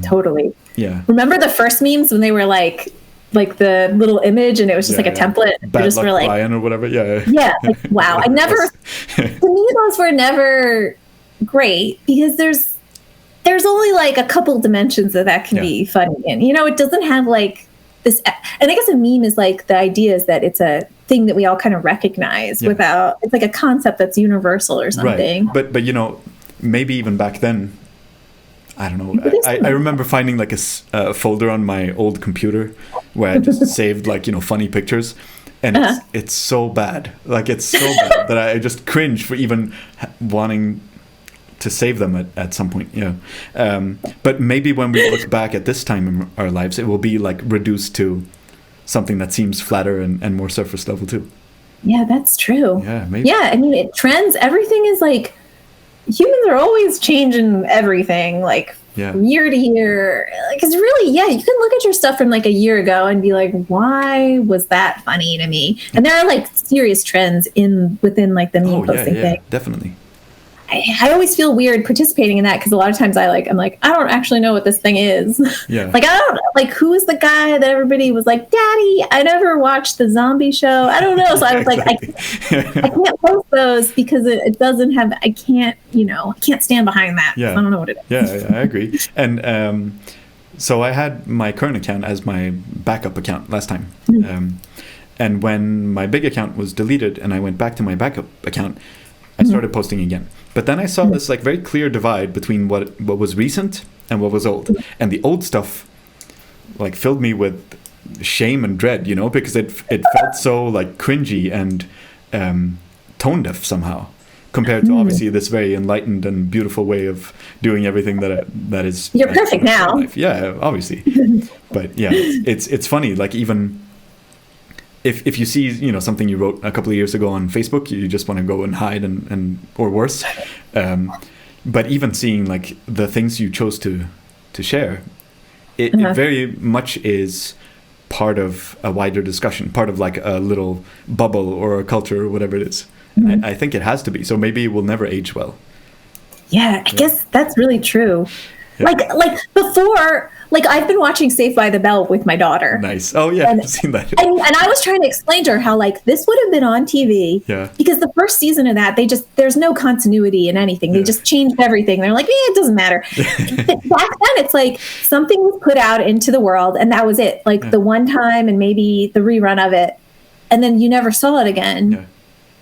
Totally. Yeah. Remember the first memes when they were like the little image and it was just like a template? Bad just luck were like, Brian or whatever. Yeah. Yeah. Like, wow. I never, to me, those were never great, because there's only like a couple dimensions that can be funny in. You know, it doesn't have like this. And I guess a meme is like, the idea is that it's a thing that we all kind of recognize without, it's like a concept that's universal or something. Right. But you know, maybe even back then, I don't know. I remember finding like a folder on my old computer where I just saved like, you know, funny pictures, and it's so bad. Like, it's so bad that I just cringe for even wanting to save them at some point. But maybe when we look back at this time in our lives, it will be like reduced to something that seems flatter and more surface level too. Yeah, that's true. Yeah, maybe. Yeah, I mean, trends, everything is like, humans are always changing everything, like from year to year. Like, it's really, you can look at your stuff from like a year ago and be like, why was that funny to me? And there are like serious trends within like the meme posting thing. Definitely. I always feel weird participating in that, because a lot of times I'm like, I don't actually know what this thing is. Yeah. Like, I don't, like, who is the guy that everybody was like, Daddy, I never watched the zombie show. I don't know. So I was like, I can't post those because it doesn't have, I can't stand behind that. Yeah. I don't know what it is. Yeah, I agree. And so I had my current account as my backup account last time. And when my big account was deleted and I went back to my backup account, I started posting again. But then I saw this like very clear divide between what was recent and what was old. And the old stuff like filled me with shame and dread, you know, because it felt so like cringy and tone deaf somehow, compared to obviously this very enlightened and beautiful way of doing everything that is. You're perfect now. Life. Yeah, obviously. But yeah, it's funny. Like, even if you see, you know, something you wrote a couple of years ago on Facebook, you just want to go and hide and or worse. But even seeing like the things you chose to share, it very much is part of a wider discussion, part of like a little bubble or a culture or whatever it is. I think it has to be. So maybe it will never age well. Yeah, I guess that's really true. Yeah. Like before, like, I've been watching Saved by the Bell with my daughter. Nice. Oh yeah, I've seen that. And I was trying to explain to her how like this would have been on TV. Yeah. Because the first season of that, there's no continuity in anything. They just changed everything. They're like, it doesn't matter. Back then, it's like something was put out into the world, and that was it. Like the one time, and maybe the rerun of it, and then you never saw it again. Yeah.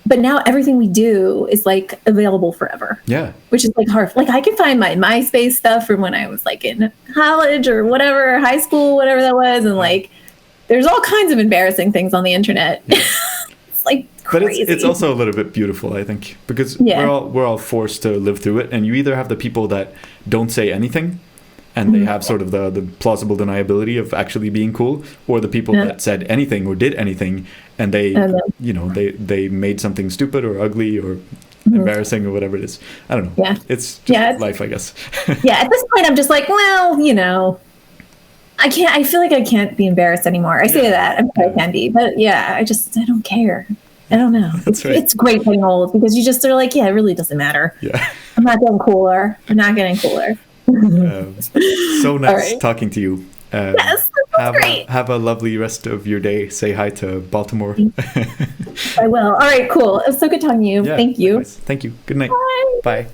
But now everything we do is like available forever. Yeah. Which is like hard. Like, I can find my MySpace stuff from when I was like in college or whatever, high school, whatever that was. And like, there's all kinds of embarrassing things on the internet. Yeah. It's like crazy. But it's also a little bit beautiful, I think, because we're all forced to live through it. And you either have the people that don't say anything, and they have sort of the plausible deniability of actually being cool, or the people that said anything or did anything, and they, you know, they made something stupid or ugly or embarrassing or whatever it is. I don't know. Yeah. It's just life, I guess. At this point, I'm just like, well, you know, I feel like I can't be embarrassed anymore. I say that. I'm sure I can be. But yeah, I don't care. I don't know. That's right. It's great getting old, because you just are like, it really doesn't matter. Yeah. I'm not getting cooler. I'm not getting cooler. So nice talking to you. Yes, that's great. Have a lovely rest of your day. Say hi to Baltimore. I will. All right, cool. It was so good talking to you. Yeah, thank you. Thank you. Good night. Bye. Bye.